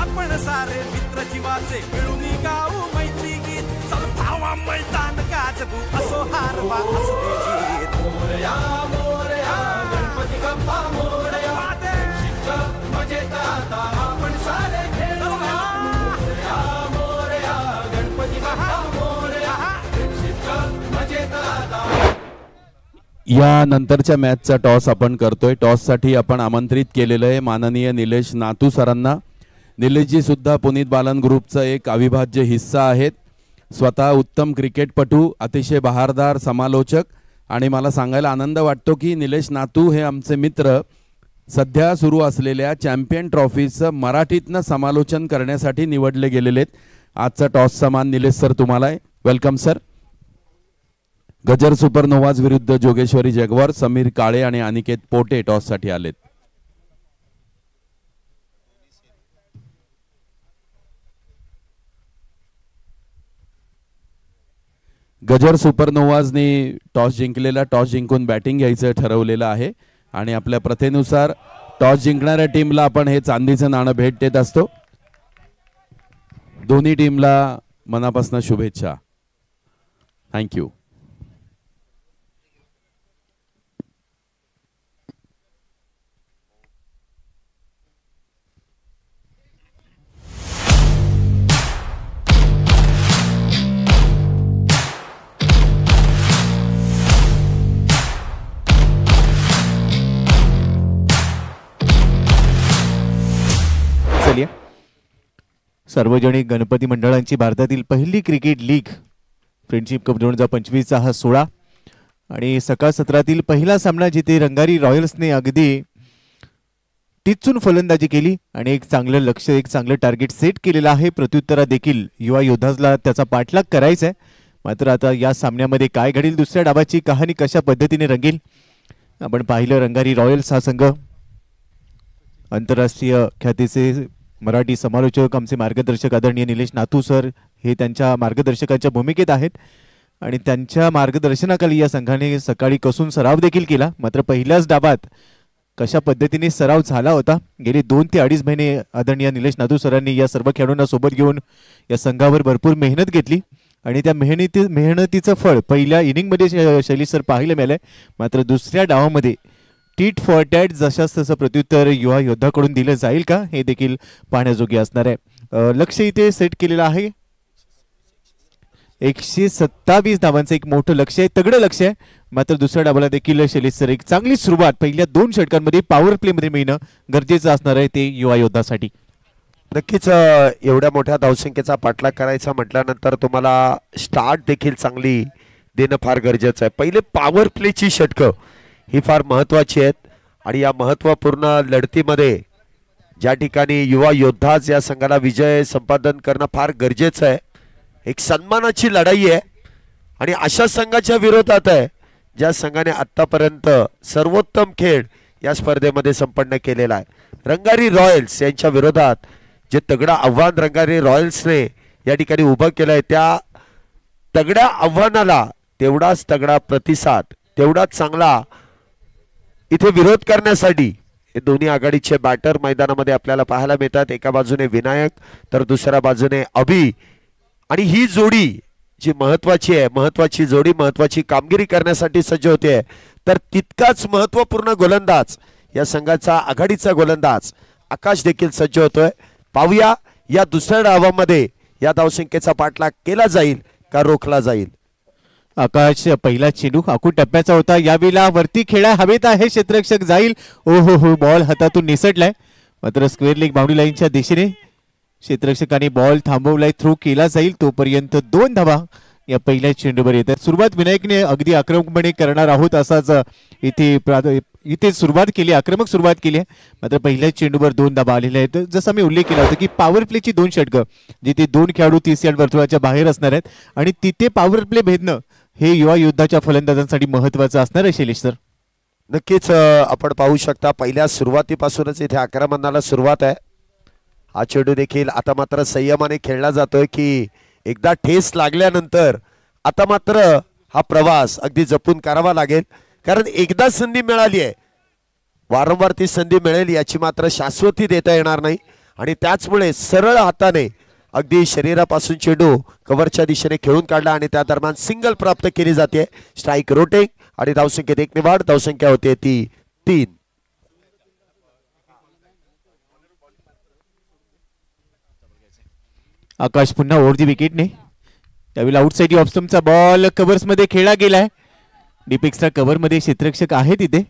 आपण सारे मित्र जीवाचे मिळून गाऊ मैत्री गीत. चल धावा मैदान गाजवू असो हारवा असो जीत. मोरया मोरया गणपती बाप्पा मोरया. मजेत आता आपण सारे खेळू. मोरया मोरया गणपती बाप्पा मोरया. मजेत आता. या नंतरच्या मॅचचा टॉस आपण करतोय. टॉस साठी आपण आमंत्रित केलेलं आहे माननीय निलेश नातू सरांना. निलेशजी सुद्धा पुनीत बालन ग्रुपचा एक अविभाज्य हिस्सा आहेत. स्वतः उत्तम क्रिकेटपटू, अतिशय बहारदार समालोचक आणि मला सांगायला आनंद वाटतो की निलेश नातू हे आमचे मित्र सध्या सुरू असलेल्या चॅम्पियन ट्रॉफीचं मराठीतनं समालोचन करण्यासाठी निवडले गेलेले आहेत. आजचा टॉसचा मान निलेश सर तुम्हाला आहे. Welcome sir. गजर सुपरनोवाज विरुद्ध जोगेश्वरी जगवार. समीर काळे आणि अनिकेत पोटे टॉससाठी आलेत. गजर सुपरनोवाजने टॉस जिंकलेला, टॉस जिंकून बॅटिंग घ्यायचं ठरवलेलं आहे आणि आपल्या प्रथेनुसार टॉस जिंकणाऱ्या टीमला आपण हे चांदीचं नाणं भेट देत असतो. दोन्ही टीमला मनापासून शुभेच्छा. थँक्यू. सार्वजनिक गणपती मंडळांची भारतातील पहिली क्रिकेट लीग फ्रेंडशिप कप 2025चा हा 16 आणि सकाळ सत्रातील पहिला सामना जिथे रंगारी रॉयल्सने अगदी टिचून फलंदाजी केली आणि एक चांगलं लक्ष एक चांगलं टार्गेट सेट केलेलं आहे. प्रत्युत्तरा देखील युवा योद्धाजला त्याचा पाठलाग करायचा आहे. मात्र आता या सामन्यामध्ये काय घडेल, दुसऱ्या डावाची कहाणी कशा पद्धतीने रंगेल. आपण पाहिलं रंगारी रॉयल्स हा संघ आंतरराष्ट्रीय ख्यातीचे मराठी समालोचक आमचे मार्गदर्शक आदरणीय निलेश नातू सर हे त्यांच्या मार्गदर्शकाच्या भूमिकेत आहेत आणि त्यांच्या मार्गदर्शनाखाली या संघाने सकाळी कसून सराव देखील केला. मात्र पहिल्याच डावात कशा पद्धतीने सराव झाला होता, गेले 2 ते 2.5 महिने आदरणीय निलेश नातू सरांनी या सर्व खेळाडूंना सोबत घेऊन या संघावर भरपूर मेहनत घेतली आणि त्या मेहनतीचं फळ पहिल्या इनिंगमध्ये शैली सर पाहायला मिळालंय. मात्र दुसऱ्या डावामध्ये टीट फॉर टॅट जशाच तसं प्रत्युत्तर युवा योद्धाकडून दिलं जाईल का हे देखील पाहण्याजोगे असणार आहे. लक्ष इथे सेट केलेलं आहे 127 धावांचं एक मोठं लक्ष आहे, तगडं लक्ष आहे. मात्र दुसऱ्या डावाला देखील शैली सर एक चांगली सुरुवात पहिल्या 2 षटकांमध्ये पॉवर प्ले मध्ये मिळणं गरजेचं असणार आहे ते युवा योद्धासाठी. नक्कीच एवढ्या मोठ्या धावसंख्येचा पाठलाग करायचा म्हटल्यानंतर तुम्हाला स्टार्ट देखील चांगली देणं फार गरजेचं आहे. पहिले पॉवर प्लेची षटकं ही फार महत्वाची आहेत आणि या महत्वपूर्ण लढतीमध्ये ज्या ठिकाणी युवा योद्धाच या संघाला विजय संपादन करणं फार गरजेचं आहे. एक सन्मानाची लढाई आहे आणि अशा संघाच्या विरोधात आहे ज्या संघाने आतापर्यंत सर्वोत्तम खेळ या स्पर्धेमध्ये संपन्न केलेला आहे. रंगारी रॉयल्स यांच्या विरोधात जे तगडा आव्हान रंगारी रॉयल्सने या ठिकाणी उभं केलंय त्या तगड्या आव्हानाला तेवढाच तगडा प्रतिसाद, तेवढाच चांगला इथे विरोध करण्यासाठी हे दोन्ही आघाडीचे बॅटर मैदानामध्ये आपल्याला पाहायला मिळतात. एका बाजूने विनायक तर दुसऱ्या बाजूने अभि आणि ही जोडी जी महत्वाची आहे, महत्वाची जोडी महत्वाची कामगिरी करण्यासाठी सज्ज होते. तर तितकाच महत्वपूर्ण गोलंदाज या संघाचा आघाडीचा गोलंदाज आकाश देखील सज्ज होतोय. पाहूया या दुसऱ्या डावामध्ये या धावसंख्येचा पाठलाग केला जाईल का रोखला जाईल. आकाश पहिला चेंडू आखूड टप्प्याचा होता, यावेळेला वरती खेळा हवेत आहे, क्षेत्ररक्षक जाईल, ओ हो बॉल हातातून निसटलाय. मात्र स्क्वेअर लेग बाउंड्री लाईनच्या दिशेने क्षेत्ररक्षकाने बॉल थांबवलाय, थ्रो केला जाईल. तोपर्यंत 2 धावा या पहिल्या चेंडूवर येतात. सुरुवात विनायकने अगदी आक्रमकपणे करणार आहोत असाच इथे सुरुवात केली, आक्रमक सुरुवात केली आहे. मात्र पहिल्या चेंडूवर 2 धावा आलेल्या आहेत. जसा मी उल्लेख केला होता की पॉवर प्लेची 2 षटकं जिथे 2 खेळाडू 30 यार्ड वर्तुळाच्या बाहेर असणार आहेत आणि तिथे पॉवर प्ले भेदणं हे युवा योद्धाच्या फलंदाजांसाठी महत्वाचं असणार आहे. शैलेश सर नक्कीच आपण पाहू शकता पहिल्या सुरुवातीपासूनच इथे आक्रमणाला सुरुवात आहे. हा चेंडू देखील आता मात्र संयमाने खेळला जातोय की एकदा ठेस लागल्यानंतर आता मात्र हा प्रवास अगदी जपून करावा लागेल, कारण एकदा संधी मिळाली आहे, वारंवार ती संधी मिळेल याची मात्र शाश्वती देता येणार नाही आणि त्याचमुळे सरळ हाताने अगदी शरीरापासून चेंडू कव्हरच्या दिशेने खेळून काढला आणि त्या दरम्यान सिंगल प्राप्त केली जाते. स्ट्राईक रोटिंग आणि धावसंख्येत 1 ने वाढ, धावसंख्या होते ती 3. आकाश पुन्हा ओव्हर दी विकेटने. त्यावेळी आउटसाइड ऑफ स्टंपचा बॉल कव्हर्स मध्ये खेळला गेलाय. डीप एक्स्ट्रा कव्हर मध्ये क्षेत्ररक्षक आहे तिथे.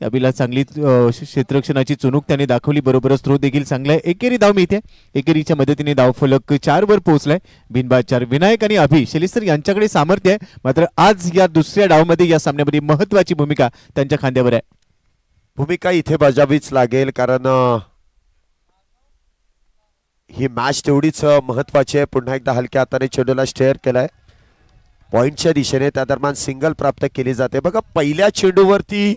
यावेळेला चांगली क्षेत्ररक्षणाची चुणूक त्याने दाखवली, बरोबरच थ्रो देखील चांगला आहे. एकेरी धाव मिळते, एकेरीच्या मदतीने धावफलक 4 वर पोहोचलाय. बिनबाद 4. विनायक आणि अभि शैलेश यांच्याकडे सामर्थ्य आहे, मात्र आज या दुसऱ्या डावमध्ये या सामन्यामध्ये महत्वाची भूमिका त्यांच्या खांद्यावर आहे. भूमिका इथे बजावीच लागेल, कारण ही मॅच तेवढीच महत्वाची आहे. पुन्हा एकदा हलक्या हाताने चेंडूला स्टेअर केलाय पॉइंटच्या दिशेने, त्या दरम्यान सिंगल प्राप्त केली जाते. बघा पहिल्या चेंडूवरती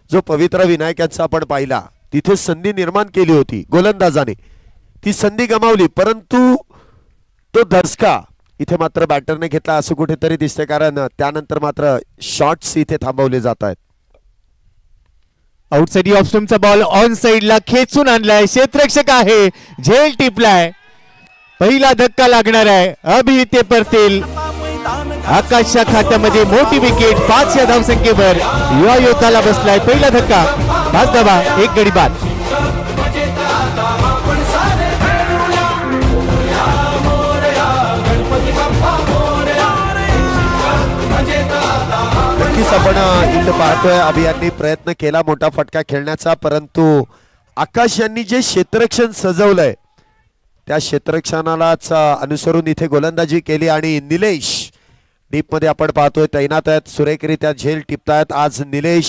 जो पवित्र विनायक यांचा आपण पाहिला तिथे संधी निर्माण केली होती गोलंदाजाने, ती संधी गमावली, परंतु तो धसका इथे मात्र बॅटरने घेतला असं कुठेतरी दिसते, कारण त्यानंतर मात्र शॉट्स इथे थांबवले जात आहेत. आउटसाइड ऑफ स्टंपचा बॉल ऑन साइडला खेचून आणलाय, क्षेत्ररक्षक आहे, झेल टिपलाय, पहिला धक्का लागणार आहे. अभि ते परतील. आकाशच्या खात्यामध्ये मोठी विकेट, 5 या धावसंख्येवर युवा योद्धाला बसलाय पहिला धक्का. 5 धावा, 1 गडी बाद. नक्कीच आपण इथं पाहतोय अभियांनी प्रयत्न केला मोठा फटका खेळण्याचा, परंतु आकाश यांनी जे क्षेत्ररक्षण सजवलंय त्या क्षेत्ररक्षणालाच अनुसरून इथे गोलंदाजी केली आणि निलेश डीप मध्ये आपण पाहतोय तैनात आहेत, सुरेखरित्या झेल टिपतायत. आज निलेश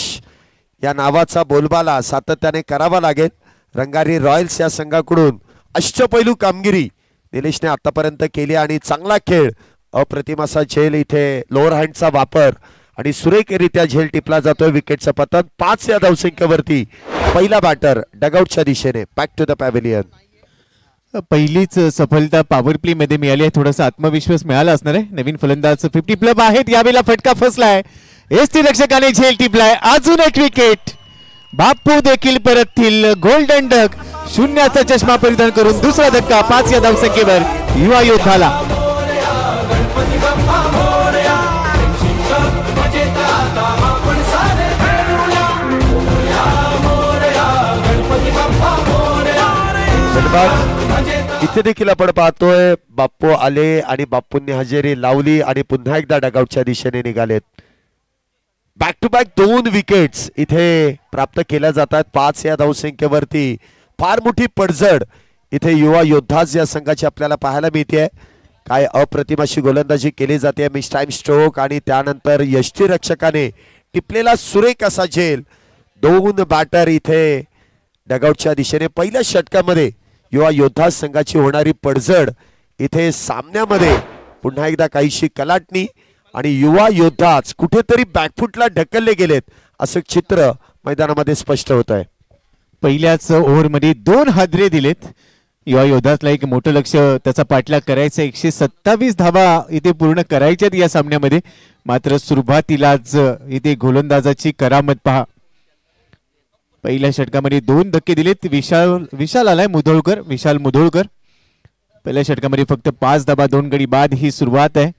या नावाचा बोलबाला सातत्याने करावा लागेल. रंगारी रॉयल्स या संघाकडून अष्टपैलू कामगिरी निलेशने आतापर्यंत केली आणि चांगला खेळ, अप्रतिम असा झेल, इथे लोअर हँडचा वापर आणि सुरेखरित्या झेल टिपला जातोय. विकेटचं पतन 5 या धावसंख्येवरती. पहिला बॅटर डगआउटच्या दिशेने. Back to the pavilion. पहिलीच सफलता पॉवर प्ले मध्ये मिळाली आहे. थोडासा आत्मविश्वास मिळाला असणार आहे. नवीन फलंदाज 50 प्लब आहेत. यावेळेला फटका फसलाय. एसटी रक्षकाने झेल टिपलाय. अजून एक विकेट. बाप्पू देखील परततील. गोल्डन डक शून्याचा चष्मा परिधान करून दुसरा धक्का 5 या धावसंख्येवर युवा योद्धाला. इथे देखील आपण पाहतोय बाप्पू आले आणि बाप्पूंनी हजेरी लावली आणि पुन्हा एकदा डगआउटच्या दिशेने निघालेत. बॅक टू बॅक 2 विकेट्स इथे प्राप्त केल्या जातात 5 या धावसंख्येवरती. फार मोठी पडझड इथे युवा योद्धाज या संघाची आपल्याला पाहायला मिळते. काय अप्रतिम अशी गोलंदाजी केली जाते. मिस टाइम स्ट्रोक आणि त्यानंतर यष्टी रक्षकाने टिपलेला सुरेख असा झेल. 2 बॅटर इथे डगआउटच्या दिशेने. पहिल्या षटकामध्ये युवा योद्धा संघाची होणारी पडझड इथे सामन्यामध्ये पुन्हा एकदा काहीशी कलाटणी आणि युवा योद्धाच कुठेतरी बॅकफुटला ढकलले गेलेत असं चित्र मैदानामध्ये स्पष्ट होत आहे. पहिल्याच ओव्हरमध्ये 2 हादरे दिलेत. युवा योद्धातला एक मोठं लक्ष त्याचा पाठलाग करायचा. 127 धावा इथे पूर्ण करायच्यात या सामन्यामध्ये. मात्र सुरुवातीलाच इथे गोलंदाजाची करामत पहा. पहिल्या षटकामध्ये 2 धक्के दिलेत. विशाल आलाय मुधोळकर. विशाल मुधोळकर पहिल्या षटकामध्ये फक्त 5 धावा 2 गडी बाद ही सुरुवात आहे.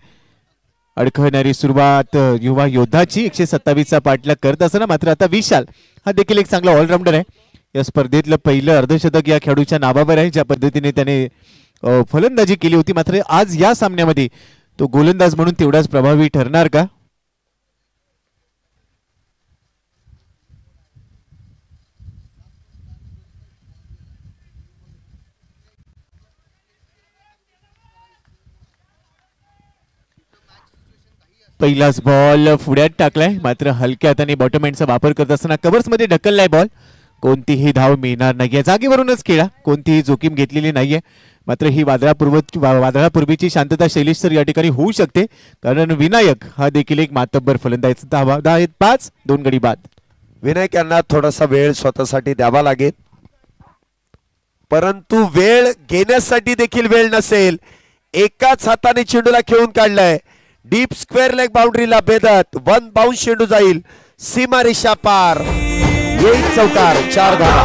अडखळणारी सुरुवात युवा योद्धाची 127चा पाठलाग करत असताना. मात्र आता विशाल हा देखील एक चांगला ऑलराऊंडर आहे. या स्पर्धेतलं पहिलं अर्धशतक या खेळाडूच्या नावावर आहे. ज्या पद्धतीने त्याने फलंदाजी केली होती. मात्र आज या सामन्यामध्ये तो गोलंदाज म्हणून तेवढाच प्रभावी ठरणार का? पहिलाच बॉल पुढ्यात टाकलाय. मात्र हलक्या हाताने बॉटम एंडचा वापर करत असताना कव्हर्स मध्ये ढकललाय बॉल. कोणतीही धाव मिळणार नाहीये. जागेवरूनच खेळा. कोणतीही जोखीम घेतलेली नाहीये. मात्र ही वादळापूर्वीची शांतता शैलेश सर या ठिकाणी होऊ शकते. कारण विनायक हा देखील एक मातब्बर फलंदाज. 10-5 2 गडी बाद. विनायक यांना थोडासा वेळ स्वतःसाठी द्यावा लागेल. परंतु वेळ घेण्यासाठी देखील वेळ नसेल. एकाच हाताने चेंडूला खेळून काढलाय. डीप स्क्वेअर लेग बाउंड्रीला भेदत 1 बाउंस चेंडू जाईल. सीमा रेषा पार. येईल चौकार. 4 धावा.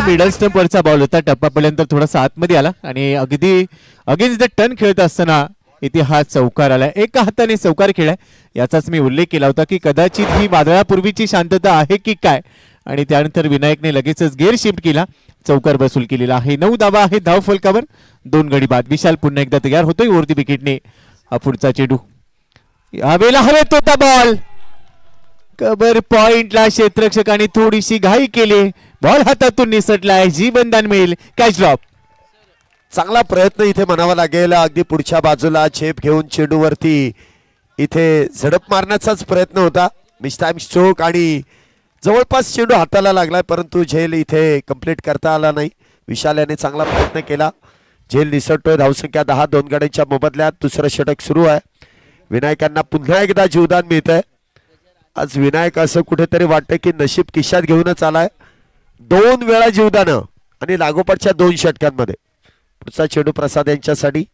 मिडल स्टंप वरचा बॉल होता. टप्पापर्यंत थोडासा आतमध्ये आला आणि अगदी अगेन्स्ट द टर्न खेळत असताना इथे हा चौकार आला. एका हाताने चौकार खेळाय. याचाच मी उल्लेख केला होता की कदाचित ही वादळापूर्वीची शांतता आहे की काय. आणि त्यानंतर विनायकने लगेचच गेअर शिफ्ट केला. चौकार वसूल केलेला आहे. 9 धावा आहे धाव फलकावर. 2 गडी बाद. विशाल पुन्हा एकदा तयार होतोय वरती विकेटने. हा पुढचा चेंडू. यावेळेला हवेत होता बॉल. कबर पॉइंटला क्षेत्ररक्षकाने थोडीशी घाई केली. बॉल हातातून निसटलाय. जीवनदान मिळेल. Catch drop. चांगला प्रयत्न इथे म्हणावा लागेल. अगदी पुढच्या बाजूला झेप घेऊन चेंडूवरती इथे झडप मारण्याचाच प्रयत्न होता. मिस टाइम स्ट्रोक आणि जवळपास चेंडू हाताला लागलाय. परंतु झेल इथे कंप्लीट करता आला नाही. विशाल याने चांगला प्रयत्न केला. झेल निसटतोय. धावसंख्या 10 2 गड्यांच्या मोबदल्यात. दुसरं षटक सुरू आहे. विनायकांना पुन्हा एकदा जीवदान मिळतंय. आज विनायक असं कुठेतरी वाटतं की नशीब खिशात घेऊनच आलाय. 2 वेळा जीवदानं आणि लागोपाठच्या 2 षटकांमध्ये. पुढचा चेंडू प्रसाद यांच्यासाठी.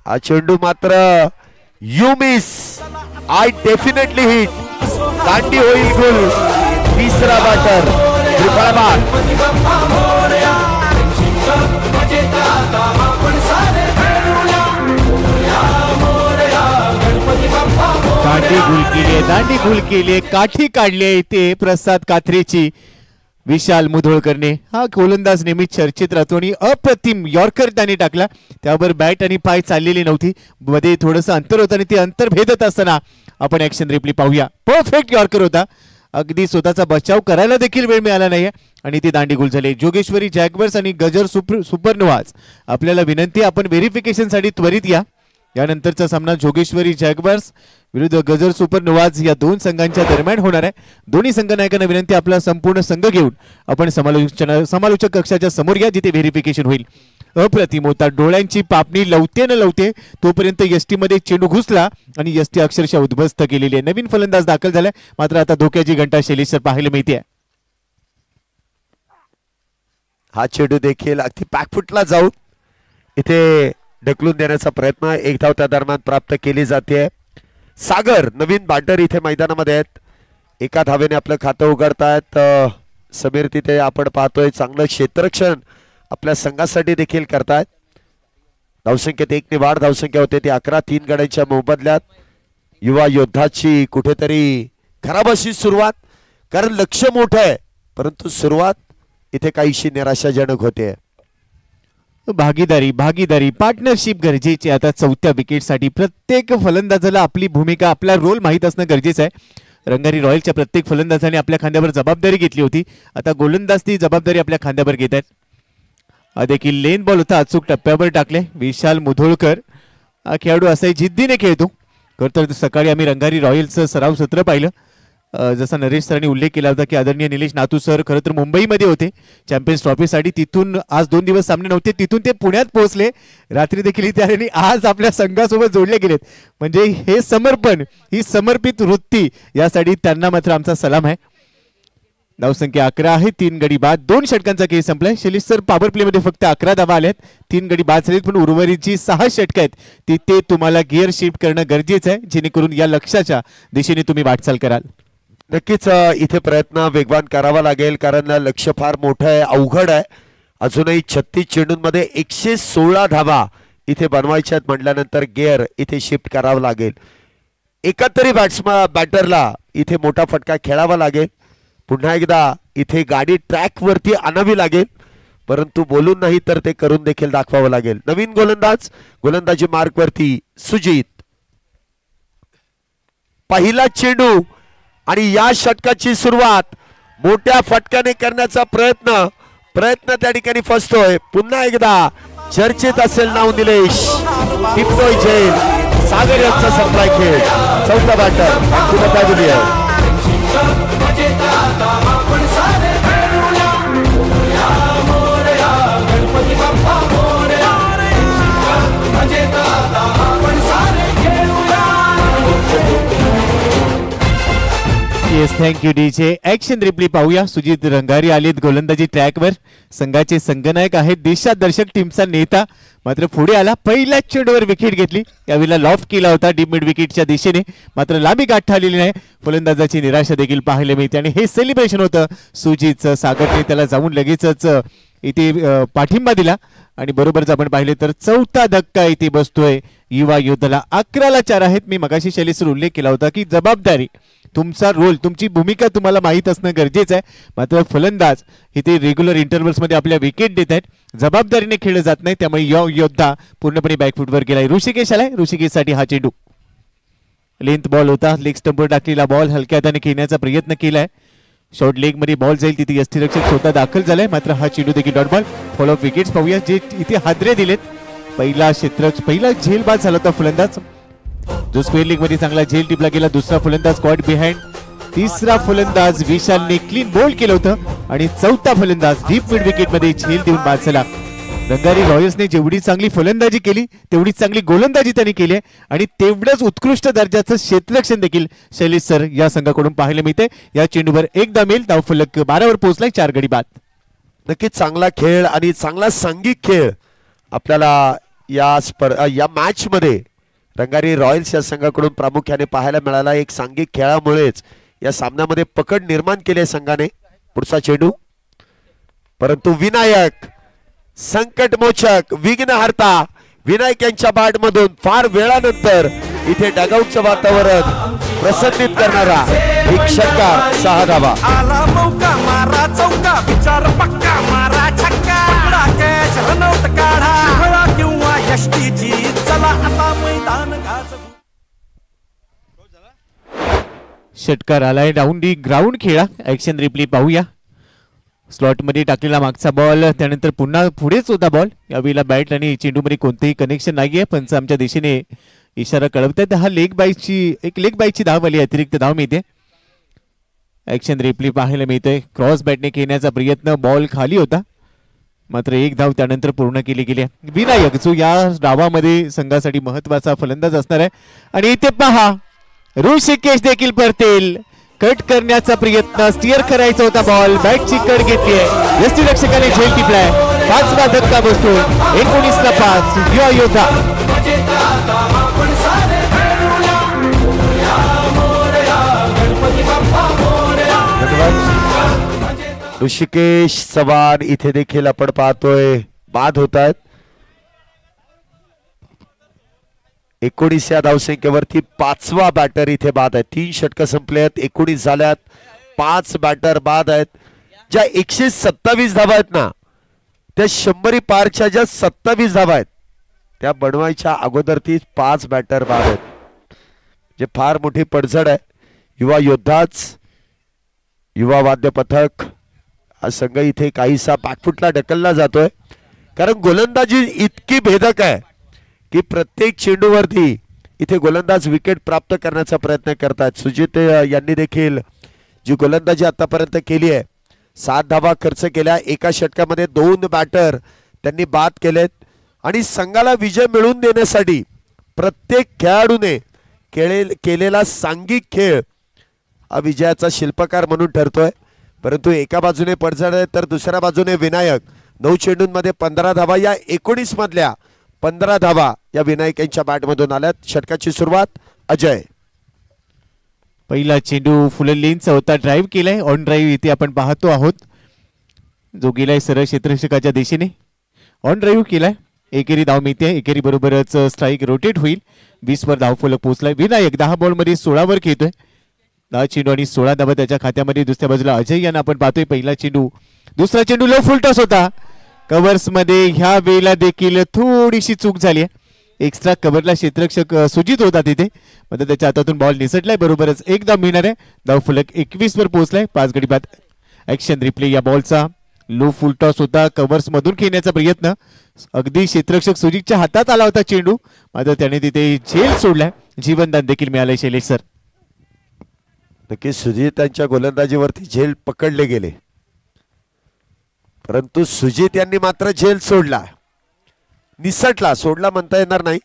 हा चेंडू मात्र you miss I definitely hit. दांडी होईल गोल. तिसरा बॅटर दांडी गुल केली. काठी काढली इथे प्रसाद कात्रेची. विशाल मुधोळकरने. हा गोलंदाज नेहमी चर्चेत राहतो आणि अप्रतिम यॉर्कर त्याने टाकला. त्यावर बॅट आणि पाय चाललेली नव्हती. मध्ये थोडंसं अंतर होतं आणि ते अंतर भेदत असताना आपण ऍक्शन रिप्ले पाहूया. परफेक्ट यॉर्कर होता अगदी स्वतःचा बचाव करायला देखील वेळ मिळाला नाहीये आणि ती दांडी गुल झाली. जोगेश्वरी जॅग्वर्स आणि गजर सुपरनोवाज आपल्याला विनंती, आपण व्हेरिफिकेशन साठी त्वरित या. यानंतरचा सामना जोगेश्वरी जॅग्वर्स विरुद्ध गजर सुपरनोवाज या दोन संघांच्या दरम्यान होणार आहे. दोन्ही संघनायकांना विनंती, आपला संपूर्ण संघ घेऊन आपण समालोचक कक्षाच्या समोर या, जिथे व्हेरिफिकेशन होईल. अप्रतिम होता, डोळ्यांची पापणी लवते न लवते तोपर्यंत एसटी मध्ये चेंडू घुसला आणि एसटी अक्षरशः उद्ध्वस्त केलेली आहे. नवीन फलंदाज दाखल झालाय, मात्र आता धोक्याची घंटा शैलेशर पाहायला मिळते. हा चेंडू देखील अगदी बॅकफुटला जाऊन इथे ढकलून देण्याचा प्रयत्न, एक धाव त्या दरम्यान प्राप्त केली जाते. सागर नवीन बॅटर इथे मैदानामध्ये आहेत, एका धावेने आपलं खातं उघडतायत. समीर तिथे आपण पाहतोय चांगलं क्षेत्ररक्षण आपल्या संघासाठी देखील करतायत. धावसंख्येत 1 ने वाढ, धावसंख्या होते ती 11, 3 गड्यांच्या मोबदल्यात. युवा योद्धाची कुठेतरी खराब अशी सुरुवात, कारण लक्ष मोठं आहे परंतु सुरुवात इथे काहीशी निराशाजनक होते. भागीदारी पार्टनरशिप गरजेची. आता चौथ्या विकेटसाठी प्रत्येक फलंदाजाला आपली भूमिका, आपला रोल माहीत असणं गरजेचं आहे. रंगारी रॉयलच्या प्रत्येक फलंदाजाने आपल्या खांद्यावर जबाबदारी घेतली होती, आता गोलंदाज ती जबाबदारी आपल्या खांद्यावर घेत आहेत. हा देखील लेन बॉल होता, अचूक टप्प्यावर टाकले. विशाल मुधोळकर हा खेळाडू असाही जिद्दीने खेळतो. खरं तर सकाळी आम्ही रंगारी रॉयल्सचं सराव सत्र पाहिलं. जसा नरेश सरांनी उल्लेख केला होता की आदरणीय निलेश नातू सर खरं तर मुंबईमध्ये होते चॅम्पियन्स ट्रॉफीसाठी, तिथून आज 2 दिवस सामने नव्हते, तिथून ते पुण्यात पोहोचले, रात्री देखील इथे आले आणि आज आपल्या संघासोबत जोडले गेलेत. म्हणजे हे समर्पण, ही समर्पित वृत्ती, यासाठी त्यांना मात्र आमचा सलाम आहे. धावसंख्या 11 आहे, 3 गडी बाद, 2 षटकांचा खेळ संपलाय. शैलेश सर पॉवर प्ले मध्ये फक्त 11 धावा आल्यात, 3 गडी बाद झालेत, पण उर्वरित जी 6 षटक आहेत तिथे तुम्हाला गिअर शिफ्ट करणं गरजेचं आहे, जेणेकरून या लक्ष्याच्या दिशेने तुम्ही वाटचाल कराल. नक्कीच इथे प्रयत्न वेगवान करावा लागेल, कारण लक्ष्य फार मोठं आहे, अवघड आहे. अजूनही 36 चेंडूंमध्ये 116 धावा इथे बनवायच्यात म्हटल्यानंतर गिअर इथे शिफ्ट करावं लागेल. एकतरी बॅटरला इथे मोठा फटका खेळावा लागेल. पुन्हा एकदा इथे गाडी ट्रॅक वरती आणावी लागेल, परंतु बोलून नाही तर ते करून देखील दाखवावं लागेल. नवीन गोलंदाज, गोलंदाजी मार्क वरती सुजित. पहिला चेंडू आणि या षटकाची सुरुवात मोठ्या फटक्याने करण्याचा प्रयत्न त्या ठिकाणी फसतोय. पुन्हा एकदा चर्चेत असेल नाव निलेश, टिपतोय झेल, सागर यांचा संप्राय खेळ. चौथा बॅटर पूर्णता दिली आहे. Yes, thank you DJ. Action replay पाहूया. सुजित रंगारी आलेत गोलंदाजी ट्रॅकवर. संघाचे संघनायक आहेत, दिशादर्शक टीमचा नेता मात्र पुढे आला. पहिल्याच चेंडूवर विकेट घेतली, यावेळेला लॉफ केला होता डीप मिड विकेटच्या दिशेने, मात्र लांबी गाठ आलेली नाही. फलंदाजाची निराशा देखील पाहायला मिळते आणि हे सेलिब्रेशन होतं सुजितचं. सागरने त्याला जाऊन लगेचच इथे पाठिंबा दिला आणि बरोबरच आपण पाहिले तर चौथा धक्का इथे बसतोय युवा योद्धाला. 11ला 4 आहेत. मी मगाशी शैलेश उल्लेख केला होता की जबाबदारी, तुमचा रोल, तुमची भूमिका तुम्हाला माहीत असणं गरजेचं आहे. मात्र फलंदाज इथे रेग्युलर इंटरव्हल्स मध्ये आपल्या विकेट देत आहेत, जबाबदारीने खेळलं जात नाही, त्यामुळे योद्धा पूर्णपणे बॅकफुटवर गेलाय. ऋषिकेश आलाय, ऋषिकेशसाठी हा चेंडू लेंथ बॉल होता, लेग स्टंपवर टाकलेला बॉल हलक्या हाताने खेळण्याचा प्रयत्न केलाय. शॉर्ट लेग मध्ये बॉल जाईल तिथे यष्टीरक्षक स्वतः दाखल झालाय, मात्र हा चेंडू देखील dot ball. Follow of wickets पाहूया जे इथे हादरे दिलेत. पहिला झेल बाद झाला होता फलंदाज, जो स्क्वेअर लीग मध्ये चांगला झेल टिपला गेला. दुसरा फलंदाज कॉट बिहाइंड, तिसरा फलंदाज विशालने क्लीन बोल्ड केलं होतं आणि चौथा फलंदाज डीप मिड विकेट मध्ये झेल देऊन बाद झाला. रंगारी रॉयल्सने जेवढी चांगली फलंदाजी केली तेवढी चांगली गोलंदाजी त्यांनी केली आणि तेवढंच उत्कृष्ट दर्जाचं क्षेत्ररक्षण देखील शैलेश सर या संघाकडून पाहायला मिळते. या चेंडूवर एकदा मेल, धावफलक 12वर पोहोचलाय, 4 गडी बाद. नक्कीच चांगला खेळ आणि चांगला सांघिक खेळ आपल्याला या मॅच मध्ये रंगारी रॉयल्स या संघाकडून प्रामुख्याने पाहायला मिळाला. एक सांघिक खेळामुळेच या सामन्यामध्ये पकड निर्माण केली आहे संघाने. पुढचा चेंडू, परंतु विनायक संकटमोचक, विघ्नहर्ता विनायक यांच्या बॅट मधून फार वेळानंतर इथे डगआउटचं वातावरण प्रसन्नित करणारा एक षटकार, 6 धावा. आला मौका मारा चौका, विचार पक्का मारा छक्का, पकडा कॅच रनआउट काढा, खेळा किंवा यष्टीची चला आता मैदान गाजवू. षटकार आलाय डाऊन दी ग्राउंड खेळा. ऍक्शन रिप्ले पाहूया. स्लॉट मध्ये टाकलेला मागचा बॉल, त्यानंतर पुन्हा पुढेच होता बॉल. यावेळेला बॅट आणि चेंडूमध्ये कोणतेही कनेक्शन नाहीये. पंच आमच्या दिशेने इशारा कळवतात. हा लेग बाईची धाव आली, अतिरिक्त धाव मिळते. ऍक्शन रिप्ले पाहायला मिळतोय. क्रॉस बॅटने खेळण्याचा प्रयत्न, बॉल खाली होता, मात्र एक धाव त्यानंतर पूर्ण केली गेली. विनायक जो या डावामध्ये संघासाठी महत्वाचा फलंदाज असणार आहे. आणि इथे पहा ऋषिकेश देखील परतेल. कट करण्याचा प्रयत्न, स्टिअर करायचा होता बॉल, बॅटची कट घेतलीये. यष्टीरक्षकाने झेल टिपलाय. 5वा धक्का बसतो. 19-5 युवा योद्धा. ऋषिकेश चव्हाण इथे देखील आपण पाहतोय बाद होत आहेत. 19 या धावसंख्येवरती 5वा बॅटर इथे बाद आहे. 3 षटक संपले आहेत, 19 झाल्यात, 5 बॅटर बाद आहेत. ज्या 127 धावा आहेत ना, त्या 100 पारच्या ज्या 27 धावा आहेत त्या बनवायच्या अगोदर ती 5 बॅटर बाद आहेत. जे फार मोठी पडझड आहे. युवा योद्धाच, युवा वाद्य पथक हा संघ इथे काहीसा बॅकफुटला ढकलला जातोय, कारण गोलंदाजी इतकी भेदक आहे की प्रत्येक चेंडूवरती इथे गोलंदाज विकेट प्राप्त करण्याचा प्रयत्न करतात. सुजित यांनी देखील जी गोलंदाजी आतापर्यंत केली आहे, 7 धावा खर्च केल्या. एका षटकामध्ये 2 बॅटर त्यांनी बाद केलेत. आणि संघाला विजय मिळवून देण्यासाठी प्रत्येक खेळाडूने केलेला सांघिक खेळ हा विजयाचा शिल्पकार म्हणून ठरतोय. परंतु एका बाजूने पडझड आहे तर दुसऱ्या बाजूने विनायक. 9 चेंडूंमध्ये 15 धावा, या 19 मधल्या 15 धावा या विनायक यांच्या बॅटमधून आल्यात. षटकाची सुरुवात अजय. पहिला चेंडू फुल लेनचा होता, ड्राईव्ह केलाय. ऑन ड्राईव्ह इथे आपण पाहतो आहोत, जो गेलाय सरळ क्षेत्ररक्षकाच्या दिशेने. ऑन ड्राईव्ह केलाय. एकेरी धाव मिळते. एकेरी बरोबरच स्ट्राईक रोटेट होईल. 20 वर धावफलक पोहोचलाय. विनायक 10 बॉल मध्ये 16 वर खेळतोय. 10 चेंडू आणि 16 धावा त्याच्या खात्यामध्ये. दुसऱ्या बाजूला अजय यांना आपण पाहतोय. पहिला चेंडू, दुसरा चेंडू लो फुल टॉस होता. कव्हर्स मध्ये ह्या वेळेला देखील थोडीशी चूक झाली आहे. एक्स्ट्रा कव्हरला क्षेत्ररक्षक सुजित होता तिथे, मात्र त्याच्या हातातून बॉल निसटलाय. बरोबरच एक धाव मिळणार आहे. धावफलक 21 वर पोहोचलाय. 5 गडी बाद. ऍक्शन रिप्ले या बॉलचा. लो फुल टॉस होता. कव्हर्स मधून खेळण्याचा प्रयत्न, अगदी क्षेत्ररक्षक सुजितच्या हातात आला होता चेंडू, मात्र त्याने तिथे झेल सोडलाय. जीवनदान देखील मिळालंय शैलेश सर. नक्की सुजित यांच्या गोलंदाजीवरती झेल पकडले गेले, परंतु सुजित यांनी मात्र झेल सोडला. निसटला, सोडला म्हणता येणार नाही.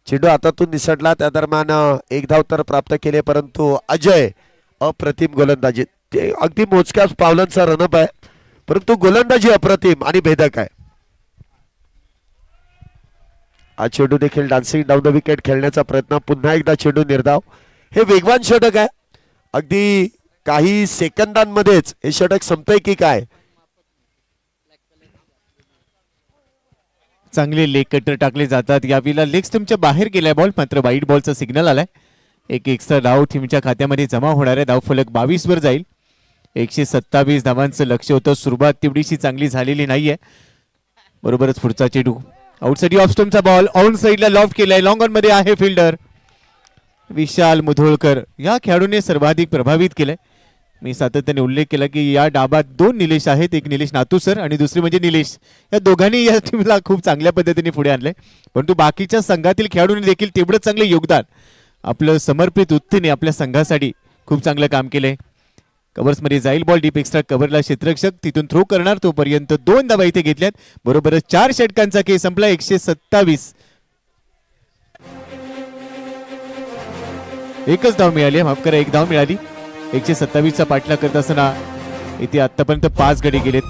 चेंडू हातातून निसटला. त्या दरम्यान 1 धाव तर प्राप्त केले, परंतु अजय अप्रतिम गोलंदाजी. ते अगदी मोजक्या पावलांचा रनअप आहे, परंतु गोलंदाजी अप्रतिम आणि भेदक आहे. हा चेंडू देखील डान्सिंग डाऊन द विकेट खेळण्याचा प्रयत्न. पुन्हा एकदा चेंडू निर्धाव. हे वेगवान षटक आहे. अगदी काही सेकंदांमध्येच हे षटक संपतंय की काय. चांगले लेग कटर टाकले जातात. यावेळेला लेग स्टंपच्या बाहेर गेलाय बॉल, मात्र वाईट बॉलचा सिग्नल आलाय. एक एक्स्ट्रा धाव टीमच्या खात्यामध्ये जमा होणार आहे. धावफलक 22 वर जाईल. 127 धावांचं लक्ष होतं. सुरुवात तेवढीशी चांगली झालेली नाहीये. बरोबरच पुढचा चेंडू, आउटसाइड ऑफ स्टंपचा बॉल, ऑन साइडला लॉफ्ट केलाय. लॉंग ऑन मध्ये आहे फिल्डर विशाल मुधोळकर. या खेळाडूने सर्वाधिक प्रभावित केलंय. मी सातत्याने उल्लेख केला की या डाबात 2 निलेश आहेत. एक निलेश नातू सर आणि दुसरे म्हणजे निलेश. या दोघांनी या टीमला खूप चांगल्या पद्धतीने पुढे आणले, परंतु बाकीच्या संघातील खेळाडूंनी देखील तेवढंच चांगले योगदान, आपलं समर्पित वृत्तीने आपल्या संघासाठी खूप चांगलं काम केलंय. कव्हर्स मध्ये जाईल बॉल. डीप एक्स्ट्रा कव्हरला क्षेत्ररक्षक तिथून थ्रो करणार. तोपर्यंत 2 धावा इथे घेतल्यात. बरोबरच 4 षटकांचा खेळ संपला. 127. एकच धाव मिळाली, माफ करा, 1 धाव मिळाली. 127चा पाठलाग करत असताना इथे आतापर्यंत 5 गडी गेलेत.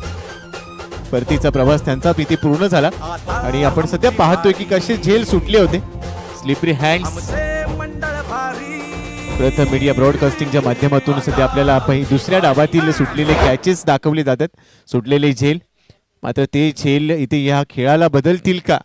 परतीचा प्रवास त्यांचा इथे पूर्ण झाला आणि आपण सध्या पाहतोय की कसे झेल सुटले होते. Slippery hands. प्रथम मीडिया ब्रॉडकास्टिंगच्या माध्यमातून सध्या आपल्याला दुसऱ्या डावातील सुटलेले कॅचेस दाखवले जातात, सुटलेले झेल. मात्र ते झेल इथे या खेळाला बदलतील का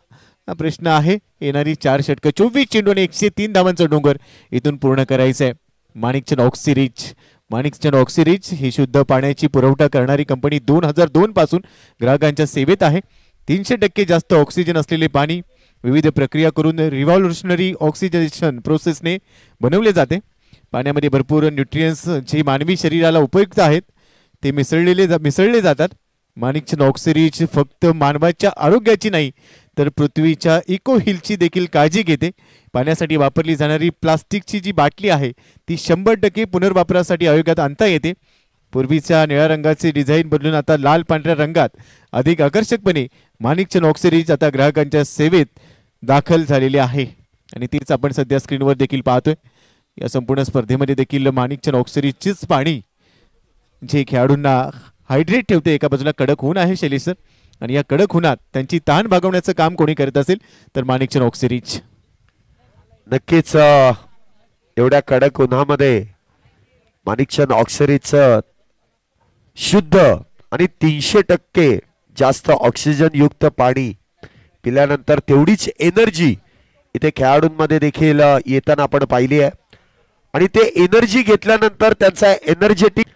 हा प्रश्न आहे. येणारी 4 षटकं 24 चेंडू आणि 103 धावांचा डोंगर इथून पूर्ण करायचा आहे. माणिकचंद ऑक्सिरिच ही शुद्ध पाण्याची पुरवठा करणारी कंपनी 2002 पासून ग्राहकांच्या सेवेत आहे. 300% जास्त ऑक्सिजन असलेले पाणी विविध प्रक्रिया करून रिव्हॉल्युशनरी ऑक्सिजनेशन प्रोसेसने बनवले जाते. पाण्यामध्ये भरपूर न्यूट्रियन्स जे मानवी शरीराला उपयुक्त आहेत ते मिसळले जातात. माणिकचंद नॉक्सरीज फक्त मानवाच्या आरोग्याची नाही तर पृथ्वीच्या इको हिलची देखील काळजी घेते. पाण्यासाठी वापरली जाणारी प्लास्टिकची जी बाटली आहे ती 100% पुनर्वापरासाठी आयोगात आणता येते. पूर्वीच्या निळ्या रंगाचे डिझाईन बदलून आता लाल पांढऱ्या रंगात अधिक आकर्षकपणे माणिकचंद नॉक्सरीज आता ग्राहकांच्या सेवेत दाखल झालेले आहे आणि तीच आपण सध्या स्क्रीनवर देखील पाहतोय. या संपूर्ण स्पर्धेमध्ये देखील माणिकचंद नॉक्सरीजचीच पाणी जे खेळाडूंना हायड्रेट ठेवते. एका बाजूला कडक ऊन आहे शैलेश सर आणि या कडक उन्हात त्यांची ताण भागवण्याचं काम कोणी करत असेल तर माणिकचंद नॉक्सरीज. नक्कीच एवढ्या कडक उन्हामध्ये माणिकचंद नॉक्सरीजचं शुद्ध आणि 300% जास्त ऑक्सिजन युक्त पाणी पिल्यानंतर तेवढीच एनर्जी इथे खेळाडूंमध्ये देखील येताना आपण पाहिली आहे आणि ते एनर्जी घेतल्यानंतर त्यांचा एनर्जेटिक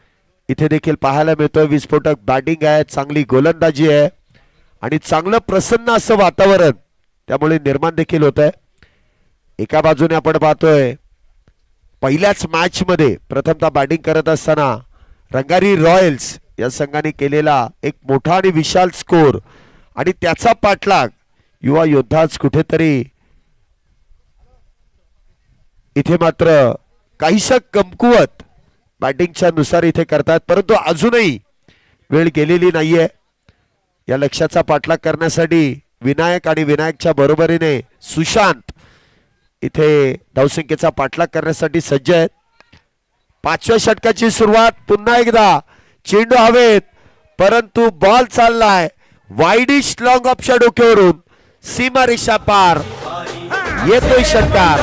इथे देखील पाहायला मिळतोय. विस्फोटक बॅटिंग आहे, चांगली गोलंदाजी आहे आणि चांगलं प्रसन्न असं वातावरण त्यामुळे निर्माण देखील होत आहे. एका बाजूने आपण पाहतोय पहिल्याच मॅच मध्ये प्रथमतः बॅटिंग करत असताना रंगारी रॉयल्स या संघाने केलेला एक मोठा आणि विशाल स्कोर आणि त्याचा पाठलाग युवा योद्धाच कुठेतरी इथे मात्र काहीशा कमकुवत बॅटिंगच्या नुसार इथे करतात. परंतु अजूनही वेळ गेलेली नाहीये. या लक्ष्याचा पाठलाग करण्यासाठी विनायक आणि विनायकच्या बरोबरीने सुशांत इथे धावसंख्येचा पाठलाग करण्यासाठी सज्ज आहेत. 5व्या षटकाची सुरुवात. पुन्हा एकदा चेंडू हवेत परंतु बॉल चाललाय वाईडिश लॉंग ऑफच्या डोक्यावरून सीमारेषा पार. येतोय षटकार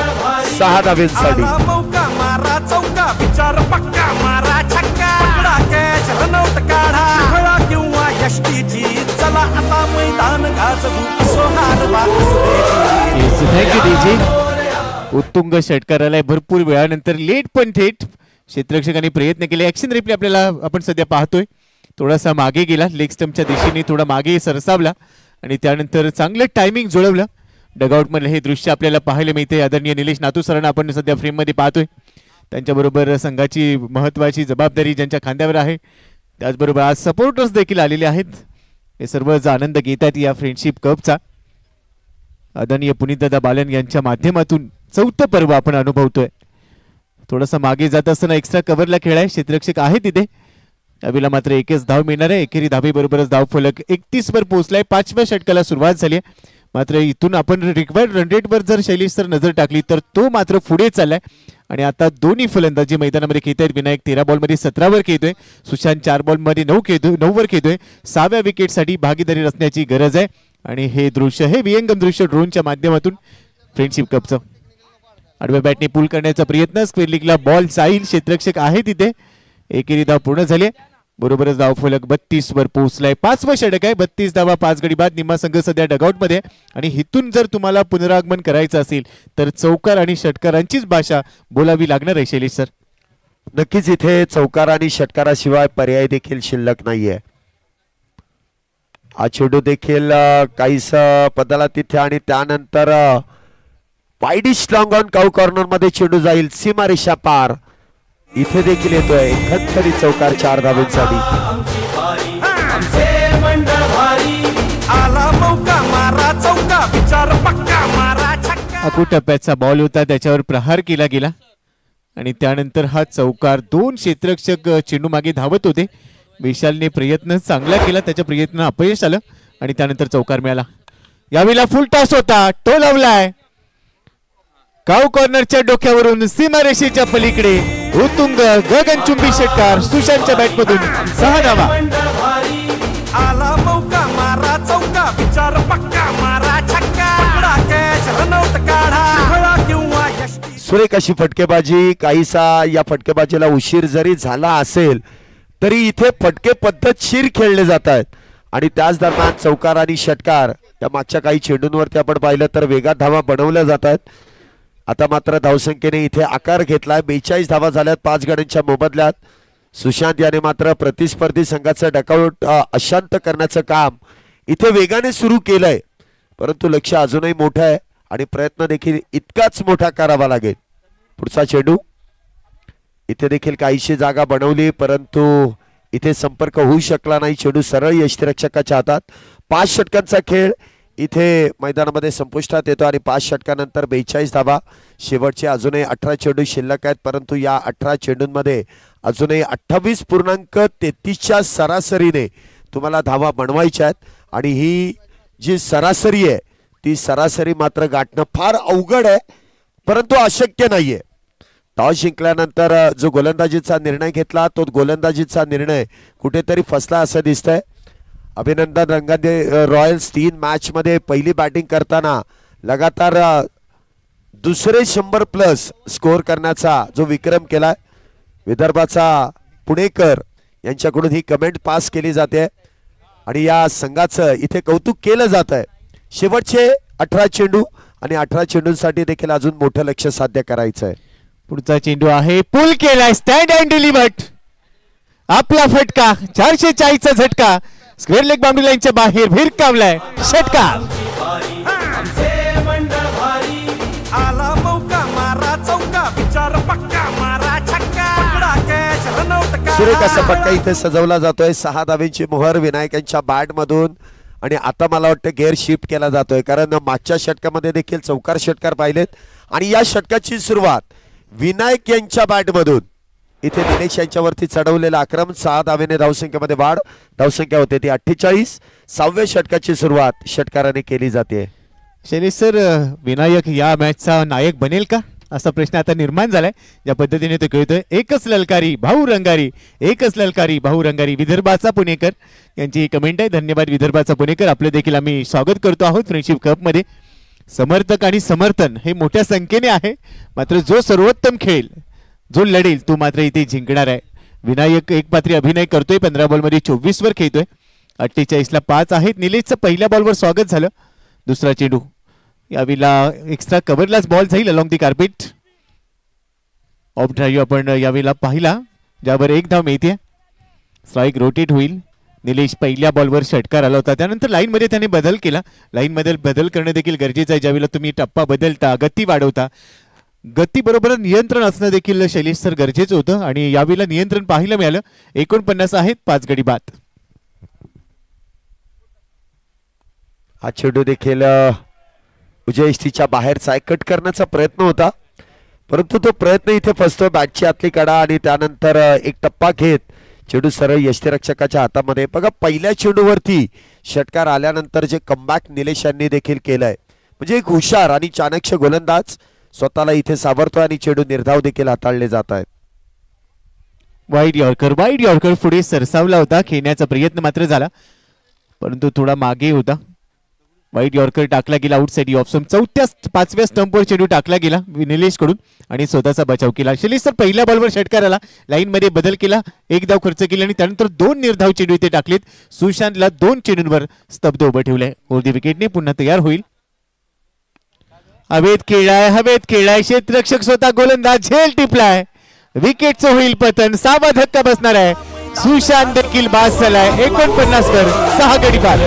6 धावेंसाठी. मौका मारा चौका विचार पक्का मारा छक्का पकडा कॅच रनआउट काढा खळा किंवा यष्टीची चला आता मैदान गाजवू सोनार उत्तुंग षटकाराला भरपूर वेळानंतर लेट पण थेट क्षेत्ररक्षकांनी प्रयत्न केले. ऍक्शन रिप्ले आपल्याला आपण सध्या पाहतोय. थोडासा मागे गेला लेग स्टंपच्या दिशेने थोडा मागे सरसावला आणि त्यानंतर चांगलं टायमिंग जुळवलं. डगआउट मधलं हे दृश्य आपल्याला पाहायला मिळते. आदरणीय निलेश नातू सरांना आपण सध्या फ्रेम मध्ये पाहतोय. त्यांच्याबरोबर संघाची महत्वाची जबाबदारी ज्यांच्या खांद्यावर आहे त्याचबरोबर आज सपोर्टर्स देखील आलेले आहेत. हे सर्व आनंद घेत आहेत या फ्रेंडशिप कपचा. आदरणीय पुनीतदादा बालन यांच्या माध्यमातून 4थं पर्व आपण अनुभवतोय. थोडासा मागे जात असताना एक्स्ट्रा कव्हरला खेळाय क्षेत्ररक्षक आहे तिथे. त्यावेळेला मात्र एकच धाव मिळणार आहे. एकेरी धावेबरोबरच धाव फलक 31 वर पोहोचलाय. 5व्या षटकाला सुरुवात झाली आहे. मात्र इथून आपण रिक्वायर्ड रन रेटवर जर शैलेश सर नजर टाकली तर तो मात्र पुढे चाललाय आणि आता दोन्ही फलंदाजी मैदानामध्ये खेळतायत. विनायक 13 बॉलमध्ये 17 वर खेळतोय. सुशांत 4 बॉलमध्ये 9 वर खेळतोय. 6व्या विकेटसाठी भागीदारी रचण्याची गरज आहे आणि हे दृश्य हे विहंगम दृश्य ड्रोनच्या माध्यमातून फ्रेंडशिप कपचं. आडव्या बॅटने पूल करण्याचा प्रयत्न. स्क्वेअर लीगला बॉल जाईल. क्षेत्ररक्षक आहे तिथे. एकेरी धाव पूर्ण झाली. बरोबरच धाव फलक 32 वर पोहोचलाय. 5वं षटक आहे. 32 धावा 5 गडी बाद. निम्मा संघ सध्या डगआउट मध्ये आणि इथून जर तुम्हाला पुनरागमन करायचं असेल तर चौकार आणि षटकारांचीच भाषा बोलावी लागणार आहे शैलेश सर. नक्कीच इथे चौकार आणि षटकाराशिवाय पर्याय देखील शिल्लक नाहीये. हा चेंडू देखील काहीस पदाला तिथे आणि त्यानंतर widish long on cow corner मध्ये चेंडू जाईल सीमारेषा पार. इथे देखील येतोय खतखरी चौकार 4 धावेंसाठी. आला मौका मारा चौका विचार पक्का मारा छक्का. अकू टप्प्याचा बॉल होता त्याच्यावर प्रहार केला गेला आणि त्यानंतर हा चौकार. 2 क्षेत्ररक्षक चेंडू मागे धावत होते. विशालने प्रयत्न चांगला केला. त्याच्या प्रयत्न अपयश आलं आणि त्यानंतर चौकार मिळाला. यावेळेला फुल टॉस होता. तो लावलाय काऊ कॉर्नरच्या डोक्यावरून सीमारेषेच्या पलीकडे उत्तुंग गगनचुंबी षटकार. सुशांतच्या बॅटमधून 6 धावा. आला मौका मारा चौका विचार पक्का मारा छक्का पकडा कॅच रनआउट काढा खळा किंवा यष्टी. सुरेख अशी फटकेबाजी. काहीसा या फटकेबाजीला उशीर जरी झाला असेल तरी इथे फटके पद्धतशीर खेळले जात आहेत आणि त्याच दरम्यान चौकार आणि षटकार या मागच्या काही चेंडूंवरती आपण पाहिलं तर वेगात धावा बनवल्या जात आहेत. आता मात्र धावसंख्येने इथे आकार घेतलाय. 42 धावा झाल्यात 5 गड्यांच्या मोबदल्यात. सुशांत याने मात्र प्रतिस्पर्धी संघाचं डकआउट अशांत करण्याचं काम इथे वेगाने सुरू केलंय. परंतु लक्ष्य अजूनही मोठं आहे आणि प्रयत्न देखील इतकाच मोठा करावा लागेल. पुढचा चेंडू इथे देखील काहीशी जागा बनवली, परंतु इथे संपर्क होऊ शकला नाही. चेंडू सरळ यष्टिरक्षकाच्या हातात. 5 षटकांचा खेळ इथे मैदानामध्ये संपुष्टात येतो आणि 5 षटकानंतर 42 धावा. शेवटचे अजूनही 18 चेंडू शिल्लक आहेत, परंतु या 18 चेंडूंमध्ये अजूनही 28.33च्या सरासरीने तुम्हाला धावा बनवायच्या आहेत आणि ही जी सरासरी आहे ती सरासरी मात्र गाठणं फार अवघड आहे, परंतु अशक्य नाहीये. टॉस जिंकल्यानंतर जो गोलंदाजीचा निर्णय घेतला तो गोलंदाजीचा निर्णय कुठेतरी फसला असं दिसतंय. अभिनंदन रंगादे रॉयल्स 3 मॅच मध्ये पहिली बॅटिंग करताना लगातार दुसरे 100+ स्कोअर करण्याचा जो विक्रम केलाय. विदर्भाचा पुणेकर यांच्याकडून ही कमेंट पास केली जाते आणि या संघाचं इथे कौतुक केलं जात आहे. शेवटचे 18 चेंडू आणि 18 चेंडूंसाठी देखील अजून मोठं लक्ष्य साध्य करायचं आहे. पुढचा चेंडू आहे, पुल केलाय, स्टँड अँड डिलिव्हर्ड. आपला फटका 440चा झटका स्क्वेअर लेग बाउंड्री लाईनच्या बाहेर भिरकावलाय. षटकार आला मौका मारा चौका विचार पक्का मारा छक्का पकडा कॅच रनआउट का. सुरेख असा फटका इथे सजवला जातोय. 6 धावेची मोहर विनायकांच्या बॅट मधून आणि आता मला वाटतं गेअर शिफ्ट केला जातोय, कारण मागच्या षटकामध्ये देखील चौकार षटकार पाहिलेत आणि या षटकाची सुरुवात विनायक यांच्या बॅट मधून इथे निलेश यांच्यावरती चढवलेला आक्रमण. 6 धावेने धावसंख्येमध्ये वाढ. धावसंख्या होते ती 48. 6व्या षटकाची सुरुवात षटकाराने केली जाते. शैलेश सर, विनायक या मॅचचा नायक बनेल का असा प्रश्न आता निर्माण झालाय. ज्या पद्धतीने तो खेळतोय. एकच ललकारी भाऊ रंगारी, एकच ललकारी भाऊ रंगारी. विदर्भाचा पुणेकर यांची कमेंट आहे. धन्यवाद विदर्भाचा पुणेकर. आपले देखील आम्ही स्वागत करतो आहोत फ्रेंडशिप कप मध्ये. समर्थक आणि समर्थन हे मोठ्या संख्येने आहे, मात्र जो सर्वोत्तम खेळ जो लढेल तो मात्र इथे जिंकणार आहे. विनायक एक पात्री अभिनय करतोय. 15 बॉलमध्ये 24 वर खेळतोय. 48ला 5 आहेत. निलेशचं पहिल्या बॉलवर स्वागत झालं. दुसरा चेंडू यावेळेला एक्स्ट्रा कव्हरलाच बॉल जाईल along the carpet. Of drive आपण यावेळेला पाहिला, ज्यावर 1 धाव मिळते. स्ट्राईक रोटेट होईल. निलेश पहिल्या बॉलवर षटकार आला होता, त्यानंतर लाईनमध्ये त्याने बदल केला. लाईनमध्ये बदल करणं देखील गरजेचं आहे. ज्यावेळेला तुम्ही टप्पा बदलता, गती वाढवता, गतीबरोबर नियंत्रण असणं देखील शैलेश सर गरजेचं होतं आणि यावेळेला नियंत्रण पाहायला मिळालं. 49 आहेत. 5 गडी बाद. हा चेंडू देखील उजव्या इष्टीच्या बाहेरचा कट करण्याचा प्रयत्न होता, परंतु तो प्रयत्न इथे फसतो. बॅटची आतली कडा आणि त्यानंतर एक टप्पा घेत चेंडू सरळ यष्टिरक्षकाच्या हातामध्ये. बघा, पहिल्या चेंडूवरती षटकार आल्यानंतर जे कमबॅक निलेश यांनी देखील केलंय, म्हणजे एक हुशार आणि चाणक्य गोलंदाज स्वतःला इथे सावरतो आणि चेंडू निर्धाव देखील हाताळले जात आहेत. वाईड यॉर्कर पुढे सरसावला होता. खेळण्याचा प्रयत्न मात्र झाला, परंतु थोडा मागे होता. वाईड यॉर्कर टाकला गेला आउटसाइड ऑफ स्टंप. 5व्या स्टंपवर चेंडू टाकला गेला निलेश कडून आणि स्वतःचा बचाव केला. शैलेश सर, पहिल्या बॉलवर षटकार आला, लाईन मध्ये बदल केला, 1 धाव खर्च केला आणि त्यानंतर 2 निर्धाव चेंडू इथे टाकलेत. सुशांतला 2 चेंडूंवर स्तब्ध उभं ठेवलंय. ओरदी विकेटने पुन्हा तयार होईल. हवेत खेळाय क्षेत्ररक्षक स्वतः गोलंदाज झेल टिपलाय. विकेटचं होईल पतन. 6वा धक्का बसणार आहे. सुशांत देखील बाद झालाय. 49 वर 6 गडी बाद.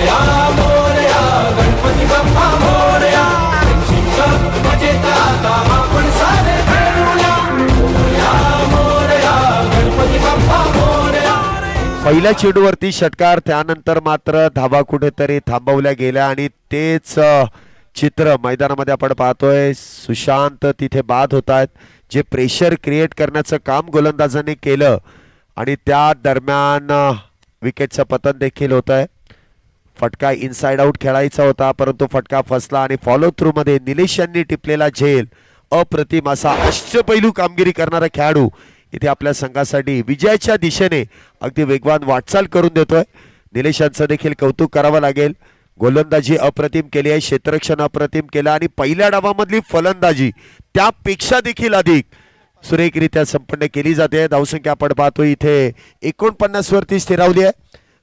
पहिल्या चेंडूवरती षटकार, त्यानंतर मात्र धावा कुठेतरी थांबवल्या गेल्या आणि तेच चित्र मैदानामध्ये आपण पाहतोय. सुशांत तिथे बाद होत आहेत. जे प्रेशर क्रिएट करण्याचं काम गोलंदाजाने केलं आणि त्या दरम्यान विकेटचं पतन देखील होत आहे. फटका इनसाइड आउट खेळायचा होता, परंतु फटका फसला आणि फॉलो थ्रू मध्ये निलेश यांनी टिपलेला झेल. अप्रतिम असा अष्टपैलू कामगिरी करणारा खेळाडू इथे आपल्या संघासाठी विजयाच्या दिशेने अगदी वेगवान वाटचाल करून देतोय. निलेश यांचं देखील कौतुक करावं लागेल. गोलंदाजी अप्रतिम केली आहे, क्षेत्ररक्षण अप्रतिम केलं आणि पहिल्या डावामधली फलंदाजी त्यापेक्षा देखील अधिक सुरेखरित्या संपन्न केली जाते. धावसंख्या आपण पाहतो इथे 49 वरती स्थिरावली आहे.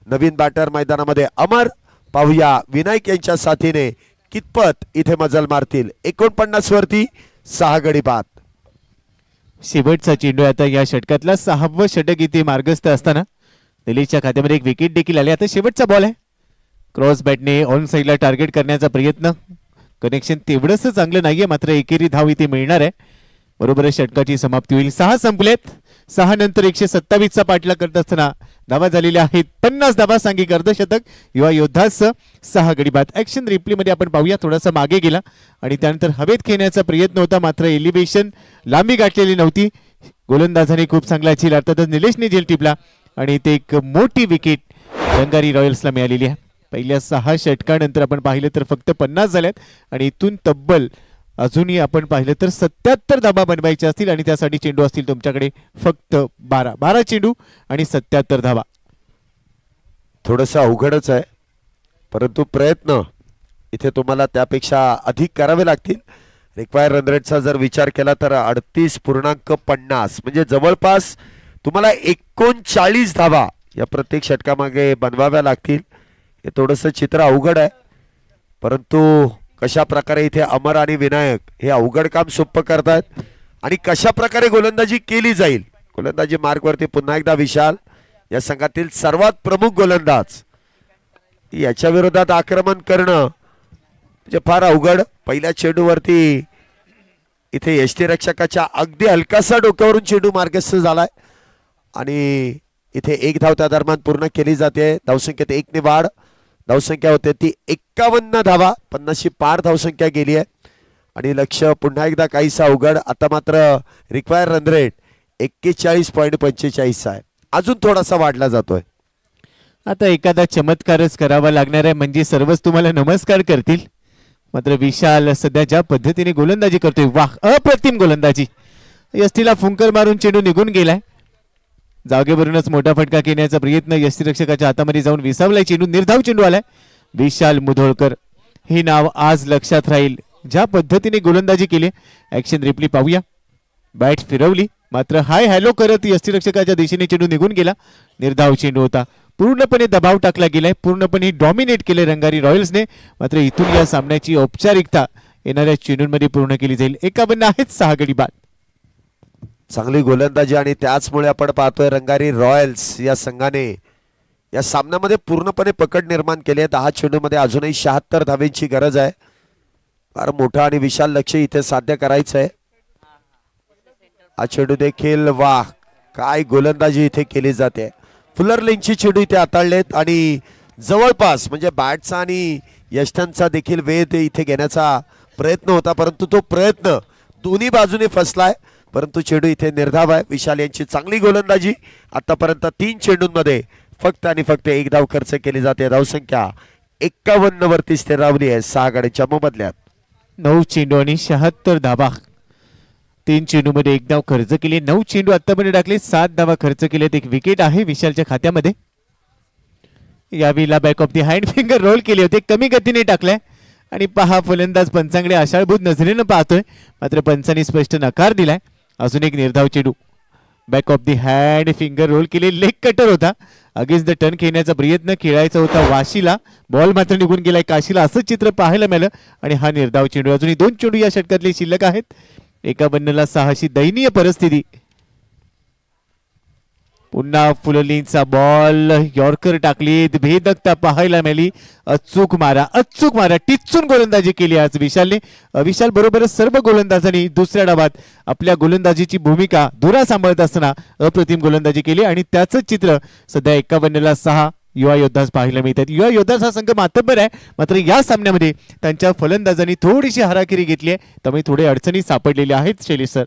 नवीन बॅटर मैदानामध्ये अमर. पाहूया विनायक यांच्या साथीने कितपत इथे मजल मारतील. 49 वरती 6 गडी बाद. शेवटचा चेंडू आता या षटकातला 6वं षटक इथे मार्गस्थ असताना दिल्लीच्या खात्यामध्ये एक विकेट देखील आले. आता शेवटचा बॉल आहे. क्रॉस बॅटने ऑन साइडला टार्गेट करण्याचा प्रयत्न. कनेक्शन तेवढंच चांगलं नाहीये, मात्र एकेरी धाव इथे मिळणार आहे. बरोबर षटकाची समाप्ती होईल. 6 संपलेत. 6 नंतर 127चा पाठलाग करत असताना धावा झालेल्या आहेत 50 धावा, सांघिक अर्धशतक युवा योद्धाचं 6 गडी बाद. ऍक्शन रिप्ले मध्ये आपण पाहूया, थोडासा मागे गेला आणि त्यानंतर हवेत खेळण्याचा प्रयत्न होता, मात्र एलिव्हेशन लांबी गाठलेली नव्हती. गोलंदाजाने खूप चांगला झेल, अर्थातच निलेशने झेल टिपला आणि ते एक मोठी विकेट रंगारी रॉयल्सला मिळालेली आहे. पहिल्या 6 षटकानंतर आपण पाहिलं तर फक्त 50 झाल्यात आणि इथून तब्बल अजूनही आपण पाहिलं तर 77 धाबा बनवायचे असतील आणि त्यासाठी चेंडू असतील तुमच्याकडे फक्त 12 चेंडू आणि 77 धाबा. थोडंसं अवघडच आहे, परंतु प्रयत्न इथे तुम्हाला त्यापेक्षा अधिक करावे लागतील. रिक्वायर रन रेटचा जर विचार केला तर 38.50 म्हणजे जवळपास तुम्हाला 39 धावा या प्रत्येक षटकामागे बनवाव्या लागतील. हे थोडंसं चित्र अवघड आहे, परंतु कशा प्रकारे इथे अमर आणि विनायक हे अवघड काम सोपं करतात आणि कशा प्रकारे गोलंदाजी केली जाईल. गोलंदाजी मार्गवरती पुन्हा एकदा विशाल, या संघातील सर्वात प्रमुख गोलंदाज, याच्या विरोधात आक्रमण करणं म्हणजे फार अवघड. पहिल्या चेंडूवरती इथे यष्टीरक्षकाच्या अगदी हलकासा डोक्यावरून चेंडू मार्गस्थ झालाय आणि इथे 1 धाव त्या दरम्यान पूर्ण केली जाते. धावसंख्येत 1 ने वाढ, धावसंख्या होते ती 51 धावा, 50ची पार धावसंख्या गेली आहे आणि लक्ष पुन्हा एकदा काहीसा अवघड. आता मात्र रिक्वायर रन रेट 41.45 आहे, अजून थोडासा वाढला जातोय. आता एखादा चमत्कारच करावा लागणार आहे म्हणजे सर्वच तुम्हाला नमस्कार करतील. मात्र विशाल सध्या ज्या पद्धतीने गोलंदाजी करतोय, वाह अप्रतिम गोलंदाजी. यष्टीला फुंकर मारून चेंडू निघून गेलाय. जागेवरूनच मोठा फटका घेण्याचा प्रयत्न यष्टीरक्षकाच्या हातामध्ये जाऊन विसावलाय चेंडू, निर्धाव चेंडू आलाय. विशाल मुधोळकर हे नाव आज लक्षात राहील, ज्या पद्धतीने गोलंदाजी केली. ऍक्शन रिप्ले पाहूया. बॅट फिरवली, मात्र हाय हॅलो करत यष्टीरक्षकाच्या दिशेने चेंडू निघून गेला. निर्धाव चेंडू होता, पूर्णपणे दबाव टाकला गेलाय, पूर्णपणे डॉमिनेट केले रंगारी रॉयल्सने. मात्र इथून या सामन्याची औपचारिकता येणाऱ्या चेंडूंमध्ये पूर्ण केली जाईल. 51 आहेत, 6 गडी बाद. चांगली गोलंदाजी आणि त्याचमुळे आपण पाहतोय रंगारी रॉयल्स या संघाने या सामन्यामध्ये पूर्णपणे पकड निर्माण केली आहे. 10 चेंडूमध्ये अजूनही 76 धावेची गरज आहे. फार मोठा आणि विशाल लक्ष इथे साध्य करायचं आहे. हा चेंडू देखील वाह, काय गोलंदाजी इथे केली जाते. फुलर लेनची चेंडू इथे हाताळलेत आणि जवळपास म्हणजे बॅटचा आणि यष्टांचा देखील वेध इथे घेण्याचा प्रयत्न होता, परंतु तो प्रयत्न दोन्ही बाजूने फसलाय. परंतु चेंडू इथे निर्धाव आहे. विशाल यांची चांगली गोलंदाजी. आतापर्यंत 3 चेंडूंमध्ये फक्त आणि फक्त 1 धाव खर्च केली जाते. धावसंख्या 51 वरती स्थिर राहिली आहे 6 गड्यांच्या मोबदल्यात. 9 चेंडू आणि 76 धावा. 3 चेंडू मध्ये 1 धाव खर्च केली. 9 चेंडू आतापर्यंत टाकले, 7 धावा खर्च केलेत. 1 विकेट आहे विशालच्या खात्यामध्ये. यावेळेला back of the hand finger roll केले होते, कमी गतीने टाकलाय आणि पहा फलंदाज पंचांकडे आशाळभूत नजरेनं पाहतोय, मात्र पंचांनी स्पष्ट नकार दिलाय. अजून एक निर्धाव चेंडू, back of the hand finger roll केले, लेग कटर होता. अगेन्स्ट द टर्न खेळण्याचा प्रयत्न खेळायचा होता वाशीला, बॉल मात्र निघून गेलाय काशीला, असं चित्र पाहायला मिळालं. आणि हा निर्धाव चेंडू. अजूनही 2 चेंडू या षटकातले शिल्लक आहेत. 51ला 6 अशी दयनीय परिस्थिती. पुन्हा फुललिंगचा बॉल, यॉर्कर टाकलीत, भेदकता पाहायला मिळाली. अचूक मारा टिचून गोलंदाजी केली आज विशालने. विशाल बरोबरच सर्व गोलंदाजांनी दुसऱ्या डावात आपल्या गोलंदाजीची भूमिका धुरा सांभाळत असताना अप्रतिम गोलंदाजी केली आणि त्याच चित्र सध्या 51ला 6 युवा योद्धास पाहायला मिळतात. युवा योद्धास हा संघ मातब्बर आहे, मात्र या सामन्यामध्ये त्यांच्या फलंदाजांनी थोडीशी हाराकिरी घेतली आहे, त्यामुळे थोडे अडचणी सापडलेल्या आहेत. शैलेश सर,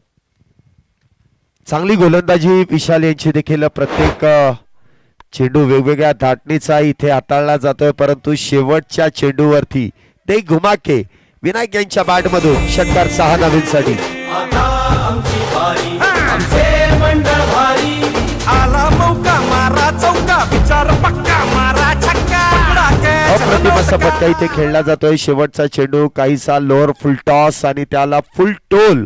चांगली गोलंदाजी विशाल यांची देखील. प्रत्येक चेंडू वेगवेगळ्या धाटणीचा इथे हाताळला जातोय, परंतु शेवटच्या चेंडूवरती ते घुमाके विनायक यांच्या बॅट मधून षटकार 6 धावांसाठी. आला मौका मारा चौका, विचार पक्का मारा छक्का. अप्रतिम असा फटका इथे खेळला जातोय. शेवटचा चेंडू काहीसा लोअर फुल टॉस आणि त्याला फुल टोल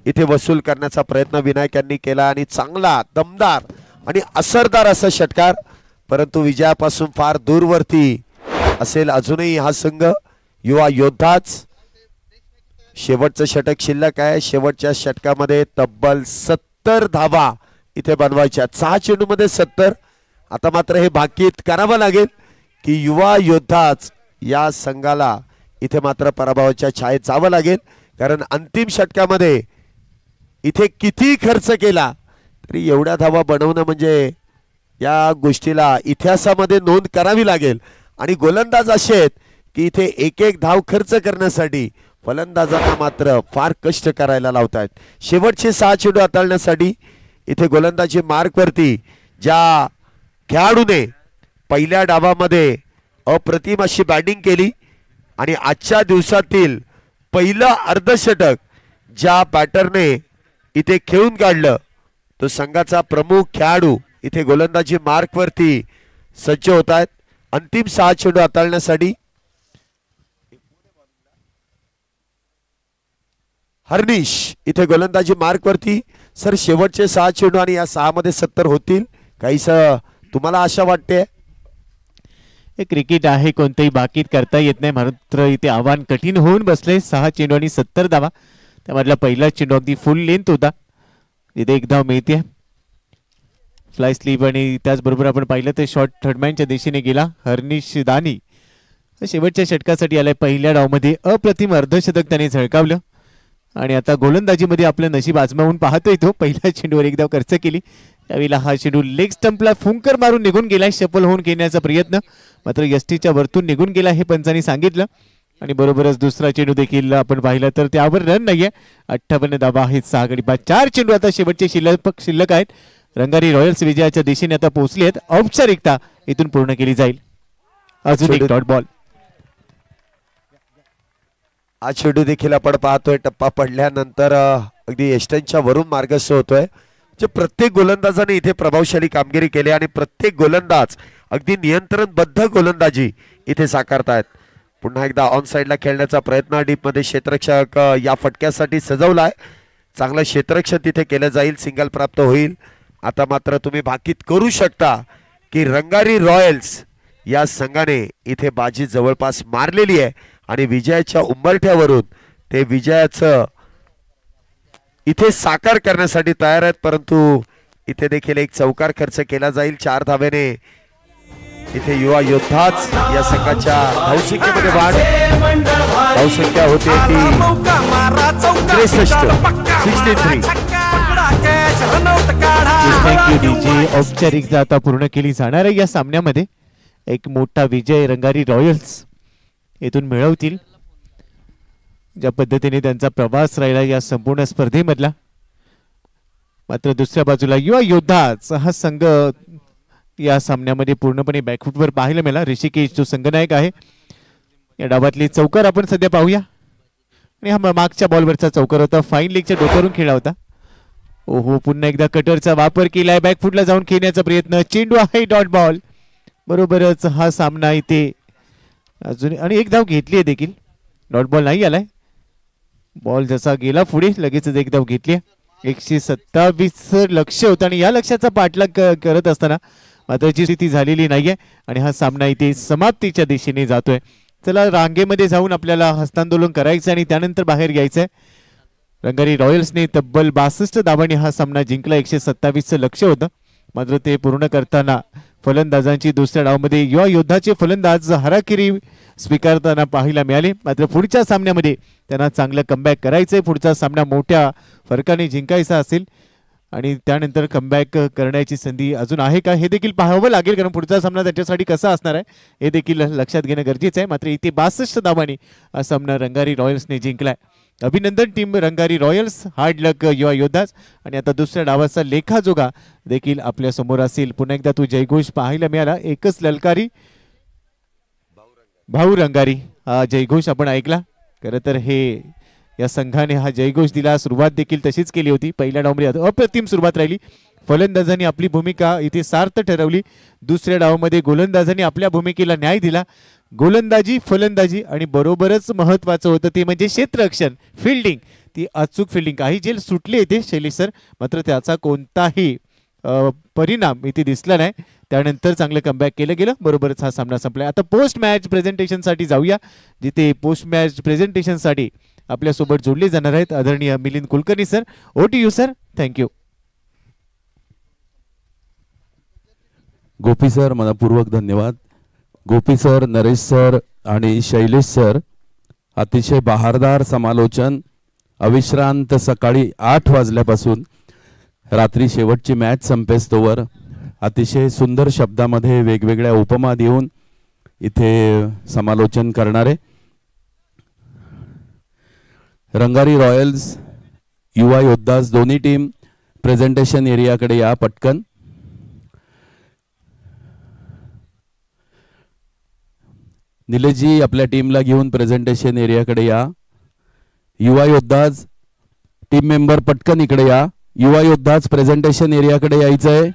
इथे वसूल करण्याचा प्रयत्न विनायक यांनी केला आणि चांगला दमदार आणि असरदार असा षटकार. परंतु विजयापासून फार दूरवरती असेल अजूनही हा संघ. युवा योद्धाच शेवटचं षटक शिल्लक आहे. शेवटच्या षटकामध्ये तब्बल 70 धावा इथे बनवायच्या. 6 चेंडू मध्ये 70. आता मात्र हे भाकीत करावं लागेल की युवा योद्धाच या संघाला इथे मात्र पराभवाच्या छायेत जावं लागेल, कारण अंतिम षटकामध्ये इथे किती खर्च केला तरी एवढ्या धावा बनवणं म्हणजे या गोष्टीला इतिहासामध्ये नोंद करावी लागेल. आणि गोलंदाज असे आहेत की इथे एक एक धाव खर्च करण्यासाठी फलंदाजांना मात्र फार कष्ट करायला लावतात. शेवटचे 6 चेंडू हाताळण्यासाठी इथे गोलंदाजी मार्कवरती ज्या खेळाडूने पहिल्या डावामध्ये अप्रतिम अशी बॅटिंग केली आणि आजच्या दिवसातील पहिलं अर्धशतक ज्या बॅटरने इथे खेळून काढलं तो संघाचा प्रमुख खेळाडू इथे गोलंदाजी मार्कवरती सज्ज होत आहेत. अंतिम 6 चेंडू हाताळण्यासाठी हर्निश इथे गोलंदाजी मार्कवरती. सर शेवटचे 6 चेंडू आणि या 6 मध्ये 70 होतील काहीस तुम्हाला आशा वाटते? हे क्रिकेट आहे, कोणतेही बाकीत करता येत नाही, मात्र इथे आव्हान कठीण होऊन बसले. 6 चेंडू आणि 70 धावा. त्यामधला पहिला चेंडू अगदी फुल लेंथ होता, इथे एक धाव मिळते. फ्लाय स्लीप आणि त्याचबरोबर आपण पाहिलं तर शॉर्ट थर्डमॅनच्या दिशेने गेला हर्निश दानी. शेवटच्या षटकासाठी आलाय. पहिल्या डावमध्ये अप्रतिम अर्धशतक त्याने झळकावलं आणि आता गोलंदाजीमध्ये आपलं नशीब आजमावून पाहतोय तो. पहिल्या चेंडूवर एक धाव खर्च केली, त्यावेळेला हा चेंडू लेग स्टंपला फुंकर मारून निघून गेलाय. शफल होऊन घेण्याचा प्रयत्न मात्र यष्टीच्या वरतून निघून गेला हे पंचांनी सांगितलं. आणि बरोबरच दुसरा चेंडू देखील आपण पाहिला तर त्यावर रन नाहीये. 58 धावा आहेत 6 गडी बाद. 4 चेंडू आता शेवटचे शिल्लक आहेत. रंगारी रॉयल्स विजयाच्या दिशेने आता पोहोचले आहेत. औपचारिकता इथून पूर्ण केली जाईल. अजून एक डॉट बॉल. हा चेंडू देखील आपण पाहतोय टप्पा पडल्यानंतर अगदी यष्टींच्या वरून मार्गस्थ होतोय. जे प्रत्येक गोलंदाजाने इथे प्रभावशाली कामगिरी केली आणि प्रत्येक गोलंदाज अगदी नियंत्रणबद्ध गोलंदाजी इथे साकारतायत. पुन्हा एकदा ऑन साइडला खेळण्याचा प्रयत्न डीप मध्ये क्षेत्ररक्षक या फटक्यासाठी सजवलाय. चांगलं क्षेत्ररक्षण तिथे केलं जाईल, सिंगल प्राप्त होईल. आता मात्र तुम्ही भाकीत करू शकता की रंगारी रॉयल्स या संघाने इथे बाजी जवळपास मारलेली आहे आणि विजयाच्या उंबरठ्यावरून ते विजयाचं इथे साकार करण्यासाठी तयार आहेत. परंतु इथे देखील एक चौकार खर्च केला जाईल. 4 धावेने इथे युवा योद्धाच या संघाच्या धावसंख्येमध्ये वाढ. धावसंख्या होते ती 63. औपचारिकता आता पूर्ण केली जाणार आहे. या सामन्यामध्ये एक मोठा विजय रंगारी रॉयल्स येथून मिळवतील. ज्या पद्धतीने त्यांचा प्रवास राहिला या संपूर्ण स्पर्धेमधला. मात्र दुसऱ्या बाजूला युवा योद्धाच हा संघ या सामन्यामध्ये पूर्णपणे बॅकफुटवर पाहायला मिळाला. ऋषिकेश जो संघनायक आहे, या डावातली चौकार आपण सध्या पाहूया. आणि हा मागच्या बॉलवरचा चौकार होता, फाईन लेगच्या डोक्यावरून खेळला होता. ओहो, पुन्हा एकदा कटरचा वापर केलाय, बॅकफुटला जाऊन खेळण्याचा प्रयत्न. चेंडू आहे डॉट बॉल. बरोबरच हा सामना इथे अजून आणि एक धाव घेतली आहे देखील. डॉट बॉल नाही आलाय. बॉल जसा गेला पुढे लगेचच एक धाव घेतली. 127 लक्ष होतं आणि या लक्ष्याचा पाठलाग करत असताना मात्र जी स्थिती झालेली नाहीये आणि हा सामना इथे समाप्तीच्या दिशेने जातोय. चला रांगेमध्ये जाऊन आपल्याला हस्तांदोलन करायचं आणि त्यानंतर बाहेर यायचंय. रंगारी रॉयल्सने तब्बल 62 धावांनी हा सामना जिंकला. 127 लक्ष होतं, मात्र ते पूर्ण करताना फलंदाजांची दुसऱ्या डावामध्ये युवा योद्धाचे फलंदाज हाराकिरी स्वीकारताना पाहायला मिळाले. मात्र पुढच्या सामन्यामध्ये त्यांना चांगलं कमबॅक करायचंय. पुढचा सामना मोठ्या फरकाने जिंकायचा असेल आणि त्यानंतर कमबॅक करण्याची संधी अजून आहे का हे देखील पाहावं लागेल, कारण पुढचा सामना त्याच्यासाठी कसा असणार आहे हे देखील लक्षात घेणं गरजेचं आहे. मात्र इथे 62 धावांनी हा सामना रंगारी रॉयल्सने जिंकलाय. अभिनंदन टीम रंगारी रॉयल्स. हार्ड लक युवा योद्धाच. आणि आता दुसऱ्या डावाचा लेखाजोगा देखील आपल्या समोर असेल. पुन्हा एकदा तू जयघोष पाहायला मिळाला. एकच ललकारी भाऊ रंगारी हा जयघोष आपण ऐकला. खरं तर हे या संघाने हा जयघोष दिला. सुरुवात देखील तशीच केली होती. पहिल्या डावामध्ये अप्रतिम सुरुवात राहिली. फलंदाजांनी आपली भूमिका इथे सार्थ ठरवली. दुसऱ्या डावामध्ये गोलंदाजांनी आपल्या भूमिकेला न्याय दिला. गोलंदाजी, फलंदाजी आणि बरोबरच महत्वाचं होतं ते म्हणजे क्षेत्ररक्षण, फिल्डिंग. ती अचूक फिल्डिंग. काही जेल सुटले येते शैलेश सर, मात्र त्याचा कोणताही परिणाम इथे दिसला नाही. त्यानंतर चांगलं कमबॅक केलं गेलं. बरोबरच हा सामना संपला. आता पोस्ट मॅच प्रेझेंटेशनसाठी जाऊया, जिथे पोस्ट मॅच प्रेझेंटेशनसाठी आपल्यासोबत जोडले जाणार आहेत आदरणीय Milind Kulkarni sir. O T U sir. Thank you. Gopi sir मनपूर्वक धन्यवाद. गोपी सर, नरेश सर आणि शैलेश सर अतिशय बहारदार समालोचन. अविश्रांत सकाळी 8 वाजल्यापासून रात्री शेवटची मॅच संपेस्तोवर अतिशय सुंदर शब्दामध्ये वेगवेगळ्या उपमा देऊन इथे समालोचन करणारे रंगारी रॉयल्स, युवा योद्धास दोन्ही टीम प्रेझेंटेशन एरियाकडे या पटकन. निलेशजी आपल्या टीमला घेऊन प्रेझेंटेशन एरियाकडे या. युवा योद्धाज टीम मेंबर पटकन इकडे या. युवा योद्धाज प्रेझेंटेशन एरियाकडे यायचंय.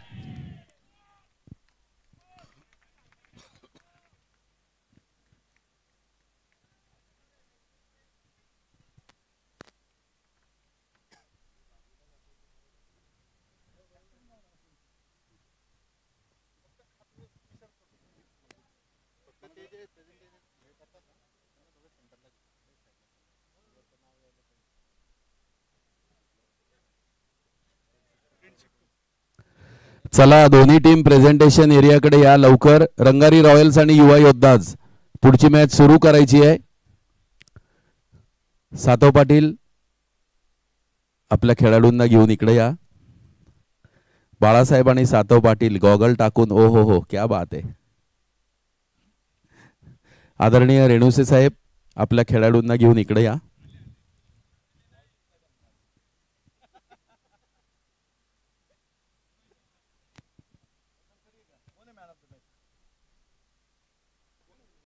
चला दोन्ही टीम प्रेझेंटेशन एरियाकडे या लवकर. रंगारी रॉयल्स आणि युवा योद्धाज पुढची मॅच सुरू करायची आहे. सातव पाटील आपल्या खेळाडूंना घेऊन इकडे या. बाळासाहेब आणि सातव पाटील गॉगल टाकून ओ हो क्या बात आहे. आदरणीय रेणुसे साहेब आपल्या खेळाडूंना घेऊन इकडे या.